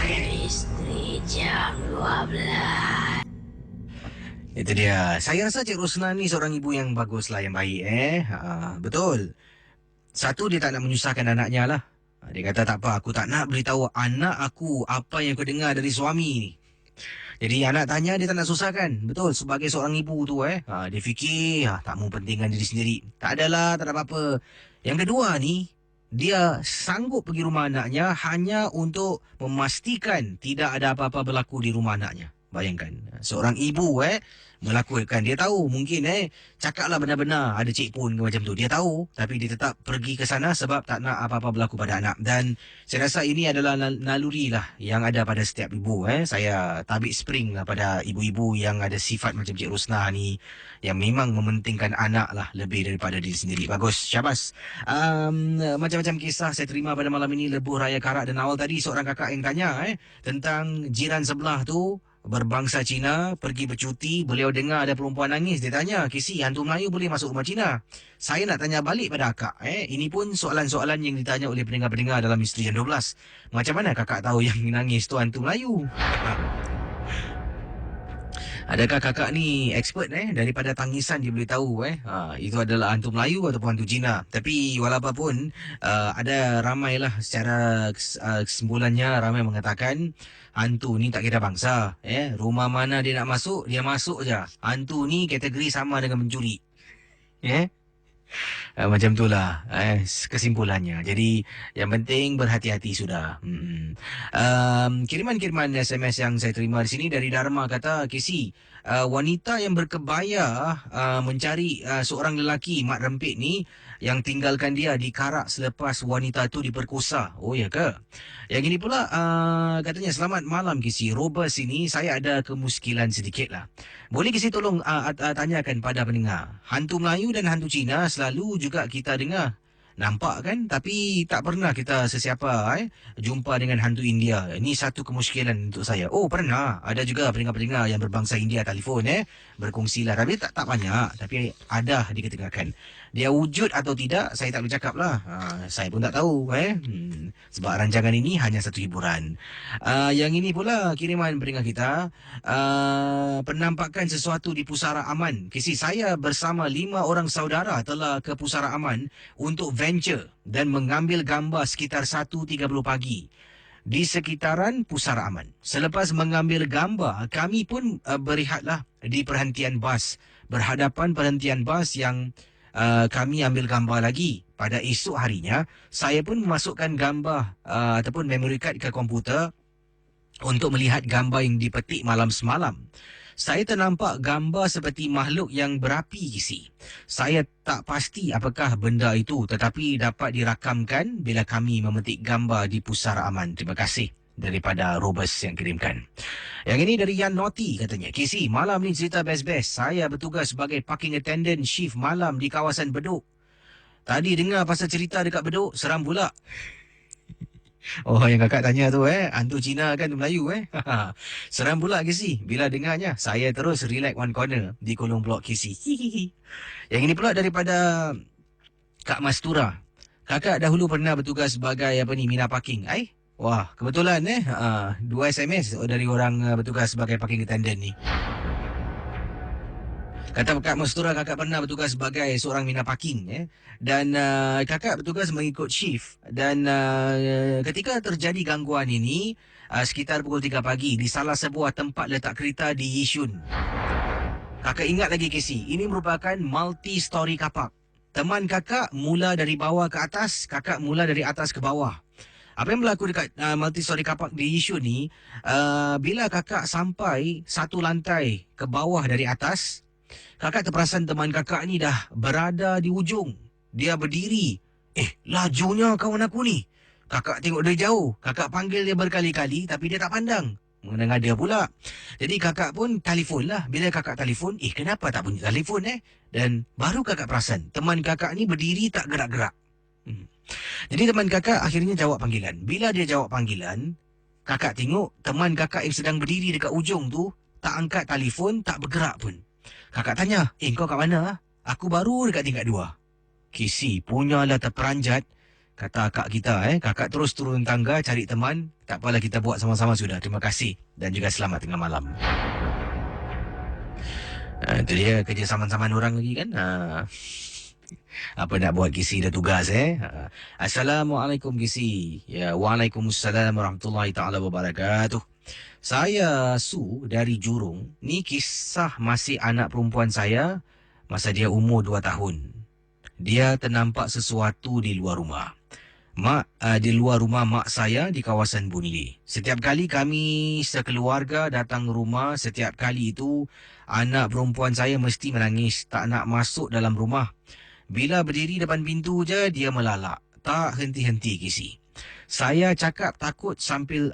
Misteri jam 12. Itu dia. Saya rasa Cik Rosna ni seorang ibu yang bagus lah, yang baik betul. Satu, dia tak nak menyusahkan anaknya lah. Dia kata tak apa, aku tak nak beritahu anak aku apa yang aku dengar dari suami ni. Jadi anak tanya, dia tak nak susahkan. Betul, sebagai seorang ibu tu dia fikir tak mau pentingkan diri sendiri. Tak adalah, tak ada apa-apa. Yang kedua ni, dia sanggup pergi rumah anaknya hanya untuk memastikan tidak ada apa-apa berlaku di rumah anaknya. Bayangkan, seorang ibu melakukan, dia tahu mungkin cakaplah benar-benar ada cik pun ke macam tu. Dia tahu, tapi dia tetap pergi ke sana sebab tak nak apa-apa berlaku pada anak. Dan saya rasa ini adalah naluri lah yang ada pada setiap ibu. Saya tabik spring lah pada ibu-ibu yang ada sifat macam Cik Rosna ni, yang memang mementingkan anak lah lebih daripada diri sendiri. Bagus, syabas. Macam-macam kisah saya terima pada malam ini. Lebuh Raya Karak. Dan awal tadi seorang kakak yang tanya tentang jiran sebelah tu, berbangsa Cina, pergi bercuti, beliau dengar ada perempuan nangis. Dia tanya, Kisi, hantu Melayu boleh masuk rumah Cina? Saya nak tanya balik pada akak. Ini pun soalan-soalan yang ditanya oleh pendengar-pendengar dalam Misteri Jam 12. Macam mana kakak tahu yang nangis tu hantu Melayu? Adakah kakak ni expert daripada tangisan dia boleh tahu itu adalah hantu Melayu ataupun hantu Cina? Tapi walaupun ada ramailah secara kesimpulannya, ramai mengatakan hantu ni tak kira bangsa. Rumah mana dia nak masuk, dia masuk je. Hantu ni kategori sama dengan mencuri. Macam itulah kesimpulannya. Jadi yang penting berhati-hati sudah. Kiriman-kiriman SMS yang saya terima di sini dari Dharma, kata, Kisi, wanita yang berkebaya mencari seorang lelaki mat rempit ni yang tinggalkan dia di Karak selepas wanita tu diperkosa. Oh ya ke? Yang ini pula katanya, selamat malam Kisi, Robert sini, saya ada kemuskilan sedikit lah. Boleh Kisi tolong tanyakan pada pendengar, hantu Melayu dan hantu Cina selalu juga kita dengar. Nampak kan? Tapi tak pernah kita sesiapa jumpa dengan hantu India. Ini satu kemuskilan untuk saya. Oh, pernah. Ada juga pendengar-pendengar yang berbangsa India telefon berkongsilah. Tapi tak banyak. Tapi ada diketengahkan. Dia wujud atau tidak, saya tak boleh cakap lah. Saya pun tak tahu. Sebab rancangan ini hanya satu hiburan. Yang ini pula kiriman pendengar kita. Penampakan sesuatu di Pusara Aman. Kisi, saya bersama 5 orang saudara telah ke Pusara Aman untuk venture dan mengambil gambar sekitar 1.30 pagi di sekitaran Pusara Aman. Selepas mengambil gambar, kami pun berehatlah di perhentian bas. Berhadapan perhentian bas yang kami ambil gambar lagi. Pada esok harinya, saya pun memasukkan gambar ataupun memory card ke komputer untuk melihat gambar yang dipetik malam semalam. Saya ternampak gambar seperti makhluk yang berapi, Kisi. Saya tak pasti apakah benda itu, tetapi dapat dirakamkan bila kami memetik gambar di Pusara Aman. Terima kasih daripada Robert yang kirimkan. Yang ini dari Yan Noti, katanya, Kisi, malam ni cerita best-best. Saya bertugas sebagai parking attendant shift malam di kawasan Bedok. Tadi dengar pasal cerita dekat Bedok, seram pula. Oh, yang kakak tanya tu hantu Cina kan, hantu Melayu Seram pula Kisi bila dengarnya. Saya terus relax one corner di kolong blok Kisi. Yang ini pula daripada Kak Mastura. Kakak dahulu pernah bertugas sebagai mina parking. Wah, kebetulan 2 SMS dari orang bertugas sebagai parking attendant ni. Kata Kak Mastura, kakak pernah bertugas sebagai seorang mina parking. Dan kakak bertugas mengikut shift. Dan ketika terjadi gangguan ini, sekitar pukul 3 pagi di salah sebuah tempat letak kereta di Yishun. Kakak ingat lagi Casey, ini merupakan multi-story kapak. Teman kakak mula dari bawah ke atas, kakak mula dari atas ke bawah. Apa yang berlaku dekat multi-story kapak di Yishun ni, bila kakak sampai satu lantai ke bawah dari atas, kakak terperasan teman kakak ni dah berada di ujung. Dia berdiri. Lajunya kawan aku ni. Kakak tengok dari jauh. Kakak panggil dia berkali-kali tapi dia tak pandang. Mengada pula. Jadi kakak pun telefon lah. Bila kakak telefon, kenapa tak bunyi telefon Dan baru kakak perasan, teman kakak ni berdiri tak gerak-gerak. Jadi teman kakak akhirnya jawab panggilan. Bila dia jawab panggilan, kakak tengok teman kakak yang sedang berdiri dekat ujung tu tak angkat telefon, tak bergerak pun. Kakak tanya, kau kat mana? Aku baru dekat tingkat 2. Kisi punyalah terperanjat. Kata akak kita, kakak terus turun tangga cari teman. Tak apalah, kita buat sama-sama sudah. Terima kasih dan juga selamat tengah malam. Itu dia kerja sama-sama orang lagi kan. Apa nak buat, Kisi dah tugas Assalamualaikum Kisi. Ya, Waalaikumsalam warahmatullahi taala wabarakatuh. Saya Su dari Jurong. Ni kisah masih anak perempuan saya masa dia umur 2 tahun. Dia ternampak sesuatu di luar rumah. Di luar rumah mak saya di kawasan Bunli. Setiap kali kami sekeluarga datang rumah, setiap kali itu anak perempuan saya mesti menangis, tak nak masuk dalam rumah. Bila berdiri depan pintu je, dia melalak. Tak henti-henti, Kisi. Saya cakap takut sambil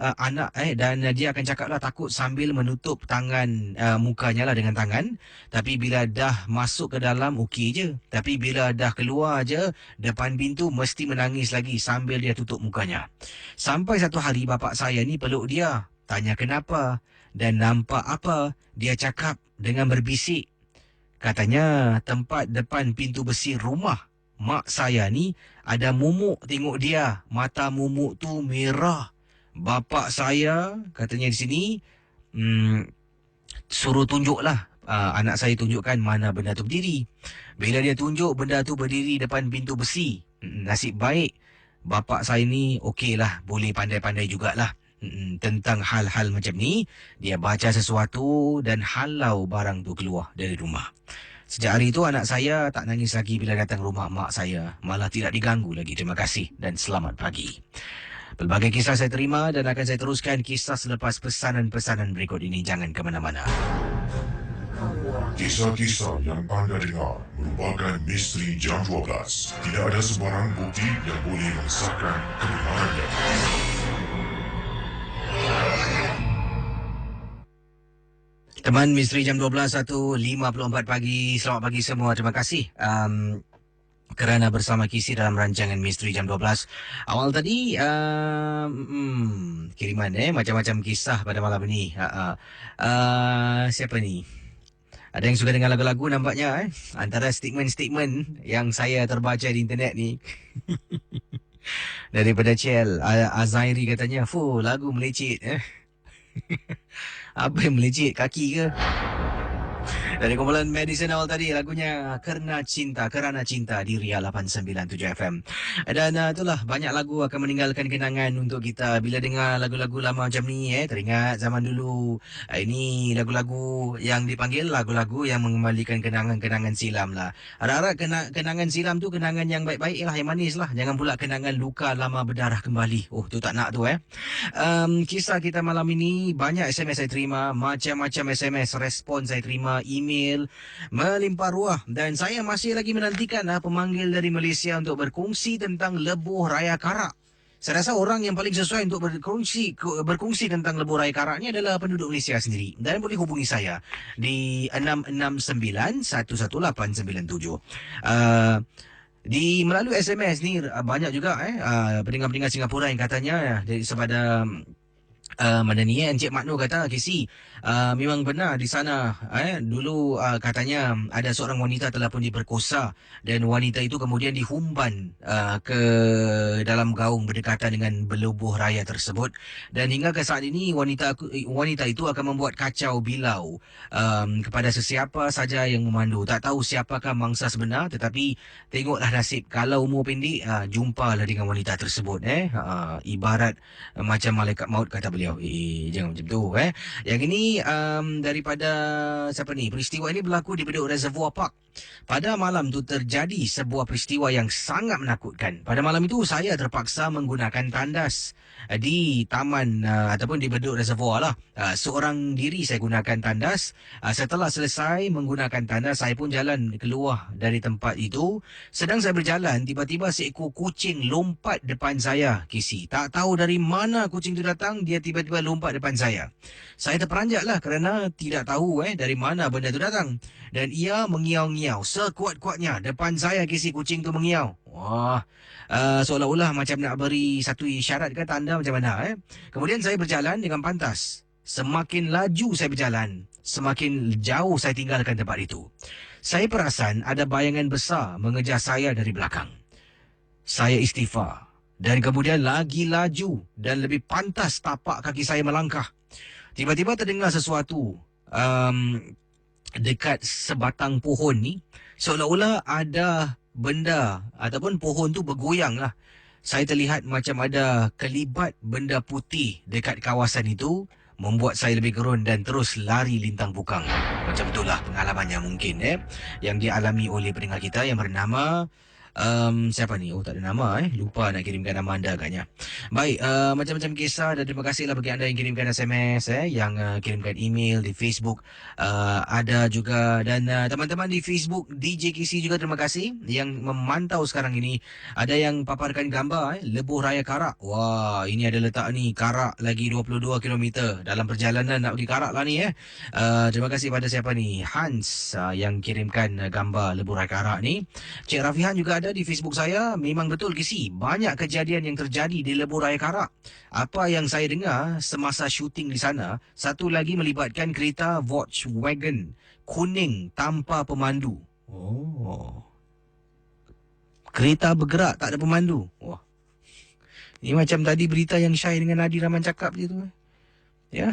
dan dia akan cakap lah takut sambil menutup tangan mukanya lah dengan tangan. Tapi bila dah masuk ke dalam, okey je. Tapi bila dah keluar je, depan pintu mesti menangis lagi sambil dia tutup mukanya. Sampai satu hari bapak saya ni peluk dia. Tanya kenapa dan nampak apa. Dia cakap dengan berbisik. Katanya tempat depan pintu besi rumah mak saya ni ada mumuk, tengok dia. Mata mumuk tu merah. Bapak saya katanya di sini suruh tunjuklah. Anak saya tunjukkan mana benda tu berdiri. Bila dia tunjuk, benda tu berdiri depan pintu besi. Nasib baik bapak saya ni okey lah, boleh pandai-pandai jugalah. Tentang hal-hal macam ni, dia baca sesuatu dan halau barang tu keluar dari rumah. Sejak hari itu anak saya tak nangis lagi bila datang rumah mak saya. Malah tidak diganggu lagi. Terima kasih dan selamat pagi. Pelbagai kisah saya terima dan akan saya teruskan kisah selepas pesanan-pesanan berikut ini. Jangan ke mana-mana. Kisah-kisah yang anda dengar merupakan misteri jam 12. Tidak ada sebarang bukti yang boleh mengesahkan kebenarannya. Teman Misteri Jam 12, 1.54 pagi. Selamat pagi semua. Terima kasih kerana bersama Kisi dalam rancangan Misteri Jam 12. Awal tadi kiriman macam-macam kisah pada malam ini. Siapa ni? Ada yang suka dengan lagu-lagu nampaknya. Antara statement-statement yang saya terbaca di internet ni. Daripada Chel Azairi katanya, lagu melecet Apa yang melecet, kaki ke? Dari kumpulan Madison awal tadi, lagunya Kerana Cinta di Ria 897 FM. Dan itulah, banyak lagu akan meninggalkan kenangan untuk kita. Bila dengar lagu-lagu lama macam ni, teringat zaman dulu. Ini lagu-lagu yang dipanggil lagu-lagu yang mengembalikan kenangan-kenangan silam lah. Harap-harap kenangan silam tu kenangan yang baik-baik lah, yang manis lah. Jangan pula kenangan luka lama berdarah kembali. Tu tak nak tu Kisah kita malam ini, banyak SMS saya terima, macam-macam SMS, respon saya terima, email melimpah ruah, dan saya masih lagi menantikan pemanggil dari Malaysia untuk berkongsi tentang lebuh raya Karak. Saya rasa orang yang paling sesuai untuk berkongsi tentang lebuh raya Karak ni adalah penduduk Malaysia sendiri. Dan boleh hubungi saya di 669-11897. Di melalui SMS ni banyak juga pendengar-pendengar Singapura yang katanya Mana ni Encik Makno kata Casey, memang benar di sana dulu katanya ada seorang wanita telah pun diperkosa dan wanita itu kemudian dihumban ke dalam gaung berdekatan dengan belubuh raya tersebut, dan hingga ke saat ini wanita itu akan membuat kacau bilau kepada sesiapa saja yang memandu. Tak tahu siapakah mangsa sebenar, tetapi tengoklah nasib kalau umur pendek jumpalah dengan wanita tersebut ibarat macam malaikat maut kata beliau. Jangan macam tu Yang ini daripada siapa ni? Peristiwa ini berlaku di Bedok Reservoir Park. Pada malam tu terjadi sebuah peristiwa yang sangat menakutkan. Pada malam itu saya terpaksa menggunakan tandas di taman ataupun di Bedok Reservoir lah. Seorang diri saya gunakan tandas. Setelah selesai menggunakan tandas, saya pun jalan keluar dari tempat itu. Sedang saya berjalan, tiba-tiba seekor kucing lompat depan saya, Casey. Tak tahu dari mana kucing itu datang, dia tiba-tiba lompat depan saya. Saya terperanjatlah kerana tidak tahu dari mana benda itu datang. Dan ia mengiau-ngiau sekuat-kuatnya depan saya, Casey. Kucing tu mengiau. Wah, seolah-olah macam nak beri satu isyarat ke tanda macam mana Kemudian saya berjalan dengan pantas. Semakin laju saya berjalan, semakin jauh saya tinggalkan tempat itu. Saya perasan ada bayangan besar mengejar saya dari belakang. Saya istighfar dan kemudian lagi laju dan lebih pantas tapak kaki saya melangkah. Tiba-tiba terdengar sesuatu dekat sebatang pohon ni. Seolah-olah ada benda ataupun pohon tu bergoyang lah. Saya terlihat macam ada kelibat benda putih dekat kawasan itu, membuat saya lebih gerun dan terus lari lintang pukang. Macam itulah pengalamannya mungkin yang dialami oleh pendengar kita yang bernama siapa ni? Oh, tak ada nama lupa nak kirimkan nama anda agaknya. Baik, macam-macam kisah, dan terima kasihlah bagi anda yang kirimkan SMS yang kirimkan email di Facebook ada juga, dan teman-teman di Facebook DJ KC juga terima kasih yang memantau sekarang ini. Ada yang paparkan gambar Lebuh Raya Karak. Wah, ini ada letak ni Karak lagi 22 km dalam perjalanan nak pergi Karak lah ni terima kasih pada siapa ni? Hans yang kirimkan gambar Lebuh Raya Karak ni. Cik Rafihan juga ada di Facebook saya. Memang betul KC, banyak kejadian yang terjadi di Lebuh Raya Karak. Apa yang saya dengar semasa syuting di sana, satu lagi melibatkan kereta Volkswagen kuning tanpa pemandu. Oh, kereta bergerak tak ada pemandu. Wah, ini macam tadi berita yang Syai dengan Nadi Rahman cakap je tu ya.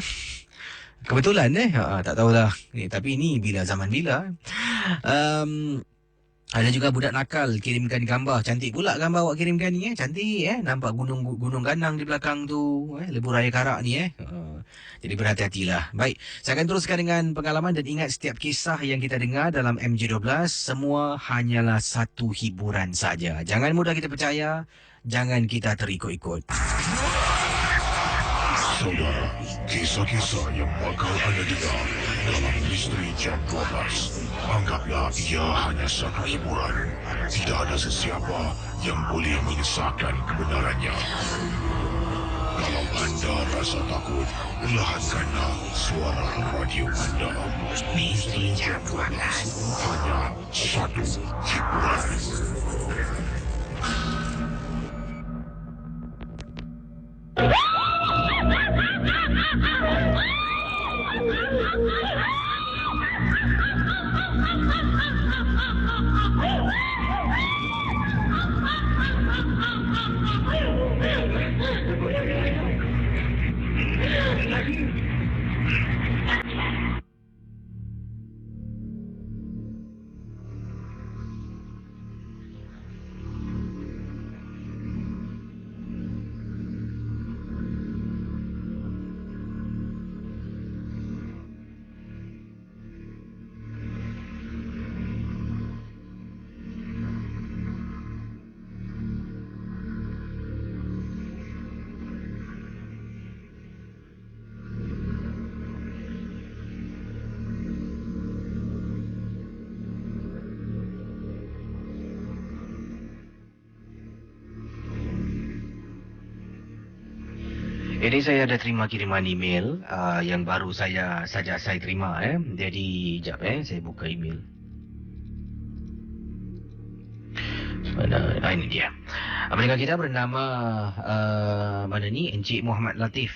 Kebetulan tak tahulah tapi ini bila zaman bila. Ada juga budak nakal kirimkan gambar. Cantik pula gambar awak kirimkan ni cantik nampak gunung ganang di belakang tu Lebuh Raya Karak ni Jadi berhati-hatilah. Baik, saya akan teruskan dengan pengalaman, dan ingat setiap kisah yang kita dengar dalam MJ12 semua hanyalah satu hiburan saja. Jangan mudah kita percaya, jangan kita terikut-ikut. Saudara, kisah-kisah yang bakal anda dengar dalam Misteri Jam 12, anggaplah ia hanya satu hiburan. Tidak ada sesiapa yang boleh mengesahkan kebenarannya. Kalau anda rasa takut, perlahankanlah suara radio anda. Misteri Jam 12, hanya satu hiburan. Ini saya ada terima kiriman email yang baru saya terima Jadi jap saya buka email. Ini dia. Pendengar kita bernama Encik Muhammad Latif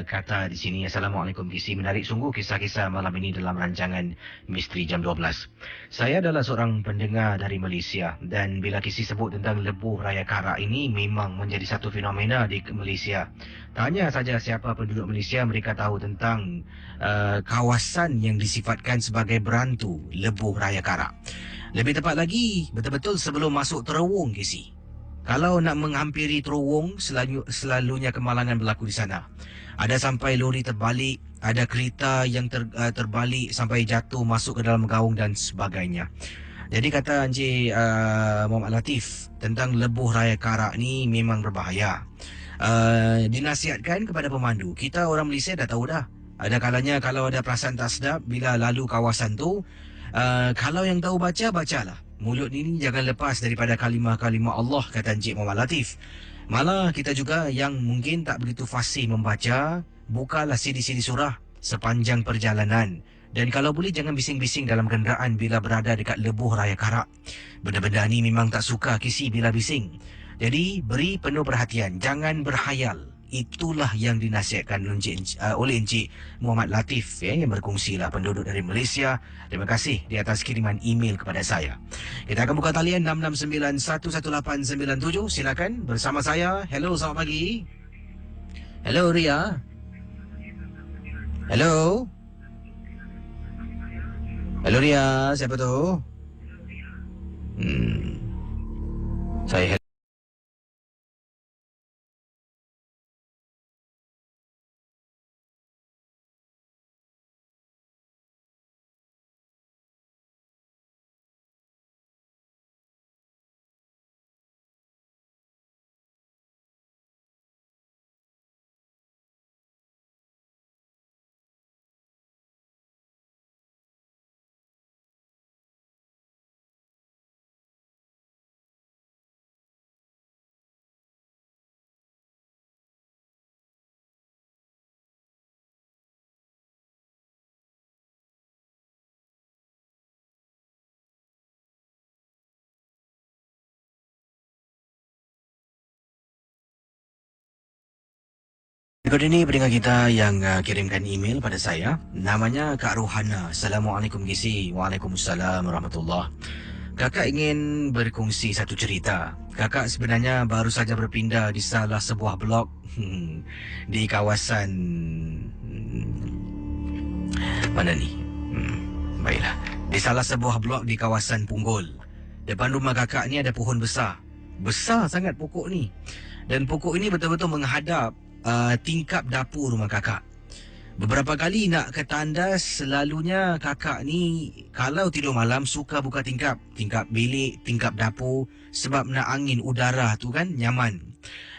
kata di sini, Assalamualaikum KC, menarik sungguh kisah-kisah malam ini dalam rancangan Misteri Jam 12. Saya adalah seorang pendengar dari Malaysia dan bila KC sebut tentang lebuh raya Karak ini memang menjadi satu fenomena di Malaysia. Tanya saja siapa penduduk Malaysia, mereka tahu tentang kawasan yang disifatkan sebagai berantu lebuh raya Karak. Lebih tepat lagi, betul-betul sebelum masuk terowong KC. Kalau nak menghampiri terowong, selalunya kemalangan berlaku di sana. Ada sampai lori terbalik, ada kereta yang terbalik sampai jatuh masuk ke dalam gaung dan sebagainya. Jadi kata Encik Muhammad Latif tentang lebuh raya Karak ni memang berbahaya. Dinasihatkan kepada pemandu. Kita orang Malaysia dah tahu dah. Ada kalanya kalau ada perasaan tak sedap bila lalu kawasan tu, kalau yang tahu baca, bacalah. Mulut ini jangan lepas daripada kalimah-kalimah Allah, kata Encik Muhammad Latif. Malah kita juga yang mungkin tak begitu fasih membaca, bukalah CD-CD surah sepanjang perjalanan. Dan kalau boleh jangan bising-bising dalam kenderaan bila berada dekat lebuh raya Karak. Benda-benda ni memang tak suka KC bila bising. Jadi beri penuh perhatian, jangan berhayal. Itulah yang dinasihatkan oleh Encik Muhammad Latif yang berkongsilah penduduk dari Malaysia. Terima kasih di atas kiriman email kepada saya. Kita akan buka talian 669-11897. Silakan bersama saya. Hello, selamat pagi. Hello, Ria. Hello. Hello, Ria. Siapa tu? Saya berikut ini pendengar kita yang kirimkan email pada saya. Namanya Kak Rohana. Assalamualaikum KC. Waalaikumsalam warahmatullahi. Kakak ingin berkongsi satu cerita. Kakak sebenarnya baru saja berpindah di salah sebuah blok di kawasan mana ni? Baiklah. Di salah sebuah blok di kawasan Punggol. Depan rumah kakak ni ada pohon besar. Besar sangat pokok ni. Dan pokok ini betul-betul menghadap tingkap dapur rumah kakak. Beberapa kali nak ke tandas, selalunya kakak ni kalau tidur malam suka buka tingkap bilik, tingkap dapur sebab nak angin udara tu kan nyaman.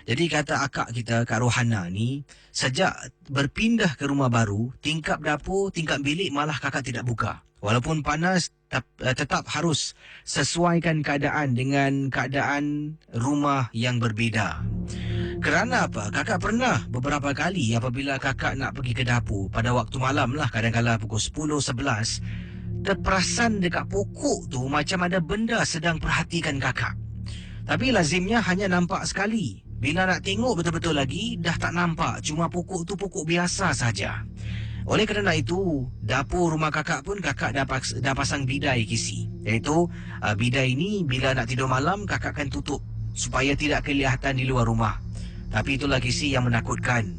Jadi kata akak kita, Kak Rohana ni, sejak berpindah ke rumah baru, tingkap dapur, tingkap bilik malah kakak tidak buka. Walaupun panas, tetap harus sesuaikan keadaan dengan keadaan rumah yang berbeza. Kerana apa? Kakak pernah beberapa kali apabila kakak nak pergi ke dapur pada waktu malam lah, kadang-kadang pukul 10-11, terperasan dekat pokok tu macam ada benda sedang perhatikan kakak. Tapi lazimnya hanya nampak sekali. Bila nak tengok betul-betul lagi, dah tak nampak. Cuma pokok tu pokok biasa saja. Oleh kerana itu, dapur rumah kakak pun kakak dah pasang bidai KC. Iaitu bidai ni bila nak tidur malam kakak akan tutup supaya tidak kelihatan di luar rumah. Tapi itulah KC yang menakutkan.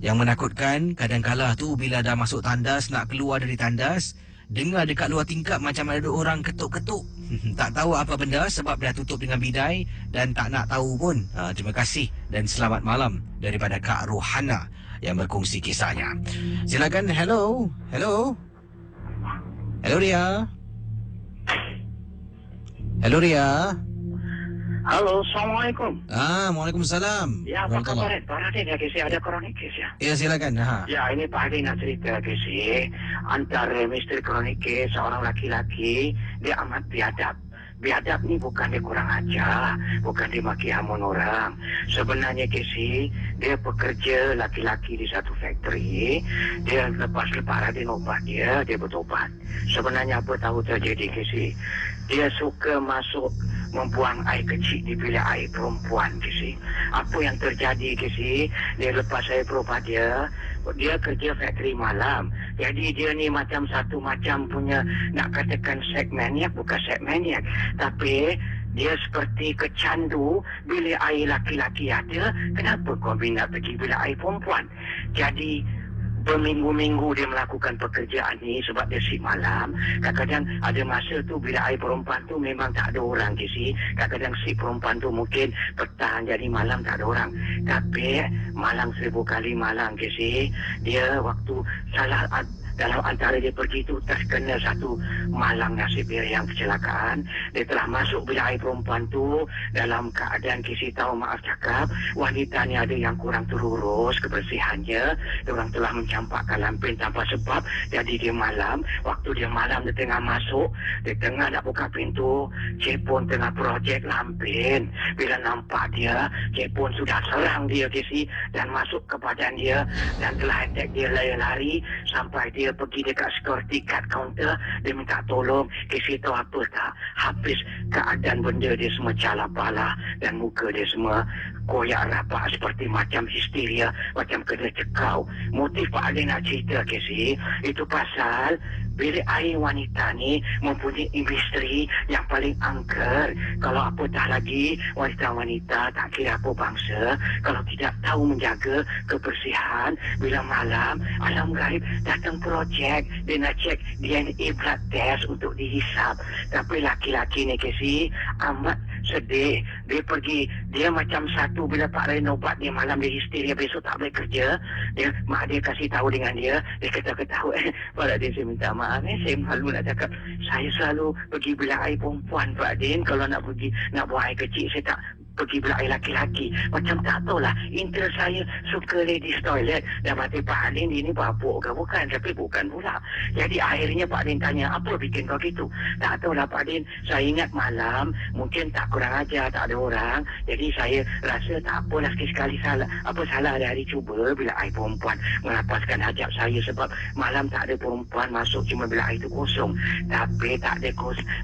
Yang menakutkan kadang-kala tu bila dah masuk tandas, nak keluar dari tandas, dengar dekat luar tingkap macam ada orang ketuk-ketuk. Tak tahu apa benda sebab dah tutup dengan bidai dan tak nak tahu pun. Terima kasih dan selamat malam daripada Kak Rohana yang berkongsi kisahnya. Silakan. Hello. Hello. Hello Ria. Hello Ria. Halo, Assalamualaikum. Waalaikumsalam. Ya, apa kabar? Pak Radin ya, Kisi? Ada kronikis ya? Ya, silakan. Ya, ini Pak Radin nak cerita, Kisi. Antara misteri kronikis, seorang laki-laki, dia amat biadab. Biadab ni bukan dia kurang ajar, bukan dia maki hamun orang. Sebenarnya, Kisi, dia pekerja laki-laki di satu factory. Dia lepas Radin obat dia bertobat. Sebenarnya apa tahu terjadi, Kisi? dia suka masuk membuang air kecil di bilik air perempuan kisi. Apa yang terjadi kisi, dia lepas saya berubat dia kerja factory malam. Jadi dia ni macam satu macam punya, nak katakan segmaniak, bukan segmaniak, tapi dia seperti kecandu bilik air laki-laki ada. Kenapa kau minat pergi bilik air perempuan? Jadi berminggu-minggu dia melakukan pekerjaan ni sebab dia shift malam. Kadang-kadang ada masa tu bila air perempuan tu memang tak ada orang kisi. Kadang-kadang shift perempuan tu mungkin petang jadi malam tak ada orang. Tapi malang 1000 kali malang kisi, dia waktu salah dalam antara dia pergi tu terkena satu malang nasib dia yang kecelakaan. Dia telah masuk bilik air perempuan tu dalam keadaan kisi tahu maaf cakap, wanita ni ada yang kurang terurus kebersihannya. Dia orang telah mencampakkan lampin tanpa sebab. Jadi dia malam, waktu dia malam dia tengah masuk, dia tengah nak buka pintu, Cepon tengah projek lampin. Bila nampak dia, Cepon sudah serang dia kisi dan masuk ke badan dia dan telah attack dia lari-lari sampai dia pergi dekat security card counter. Dia minta tolong. Kisi tahu apa tak? Habis keadaan benda dia semua cala pala dan muka dia semua koyak rapat seperti macam histeria, macam kena cekau. Motif Pak Ali nak cerita kisi, itu pasal bilik air wanita ni mempunyai industri yang paling angker. Kalau apatah lagi wanita-wanita tak kira apa bangsa, kalau tidak tahu menjaga kebersihan, bila malam alam gaib datang projek, dia nak cek DNA blood test untuk dihisap. Tapi laki-laki ni kisi amat sedih. Dia pergi, dia macam satu bila Pak Renobat dia malam dia histeria, besok tak boleh kerja. Dia mak dia kasih tahu dengan dia ketawa, Pak Din saya minta maaf, saya malu nak cakap, saya selalu pergi bilik air perempuan Pak Din. Kalau nak pergi nak buang air kecil, saya tak pergi bilik air laki-laki. Macam tak tahulah, interest saya suka ladies toilet. Dan mati Pak Din ini babuk ke bukan? Tapi bukan pula. Jadi akhirnya Pak Din tanya, apa bikin kau gitu? Tak tahulah Pak Din, saya ingat malam mungkin tak kurang ajar, tak ada orang. Jadi saya rasa tak apalah, sekali salah. Apa salah dari cuba bilik air perempuan melapaskan hajat saya sebab malam tak ada perempuan masuk, cuma bilik air itu kosong. Tapi tak ada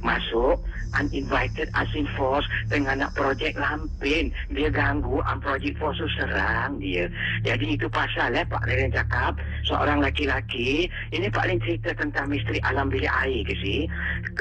masuk uninvited asing force tengah nak projek lampin. Dia ganggu project force tu serang dia. Jadi itu pasal Pak Leren cakap seorang laki-laki. Ini Pak Leren cerita tentang misteri alam bilik air ke si.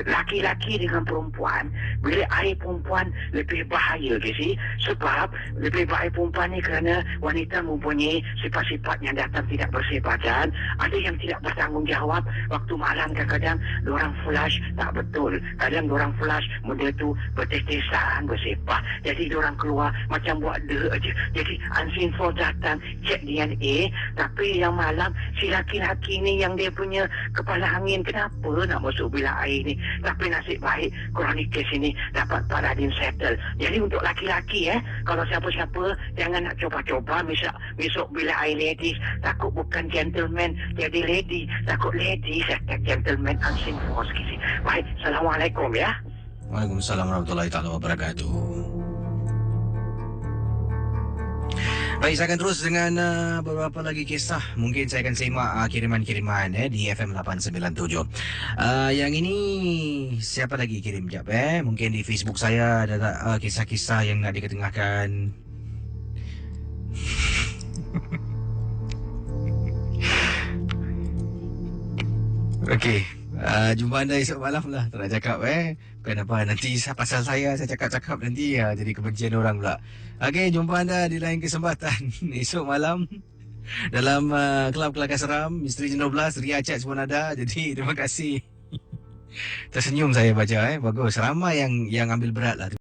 Laki-laki dengan perempuan, bilik air perempuan lebih bahaya ke si. Sebab lebih bahaya perempuan ni kerana wanita mempunyai sifat-sifat yang datang tidak bersih badan. Ada yang tidak bertanggungjawab. Waktu malam kadang-kadang diorang flash tak betul. Kadang diorang flash benda tu bertetesan, bersepah. Jadi diorang keluar macam buat aja. Jadi unseen force datang cek DNA. Tapi yang malam si laki-laki ni yang dia punya kepala angin, kenapa nak masuk bilik air ni? Tapi nasib baik Chronicles ini dapat Pak Radin settle. Jadi untuk laki-laki kalau siapa-siapa jangan nak coba-coba misuk bilik air ladies. Takut bukan gentleman jadi lady. Takut lady attack gentleman unseen force. Baik, Assalamualaikum ya. Waalaikumsalam warahmatullahi taala wabarakatuh. Baik, saya akan terus dengan beberapa lagi kisah. Mungkin saya akan semak kiriman-kiriman di FM 897. Yang ini siapa lagi kirim jap Mungkin di Facebook saya ada kisah-kisah yang nak diketengahkan. Okey. Jumpa anda esok malam lah. Tak nak cakap bukan apa. Nanti pasal saya cakap-cakap nanti jadi kebencian orang pula. Okey, jumpa anda di lain kesempatan esok malam dalam Kelab Kelakar Seram Misteri Jam 12. Ria Chat pun ada. Jadi terima kasih. Tersenyum saya baca Bagus. Ramai yang ambil berat lah.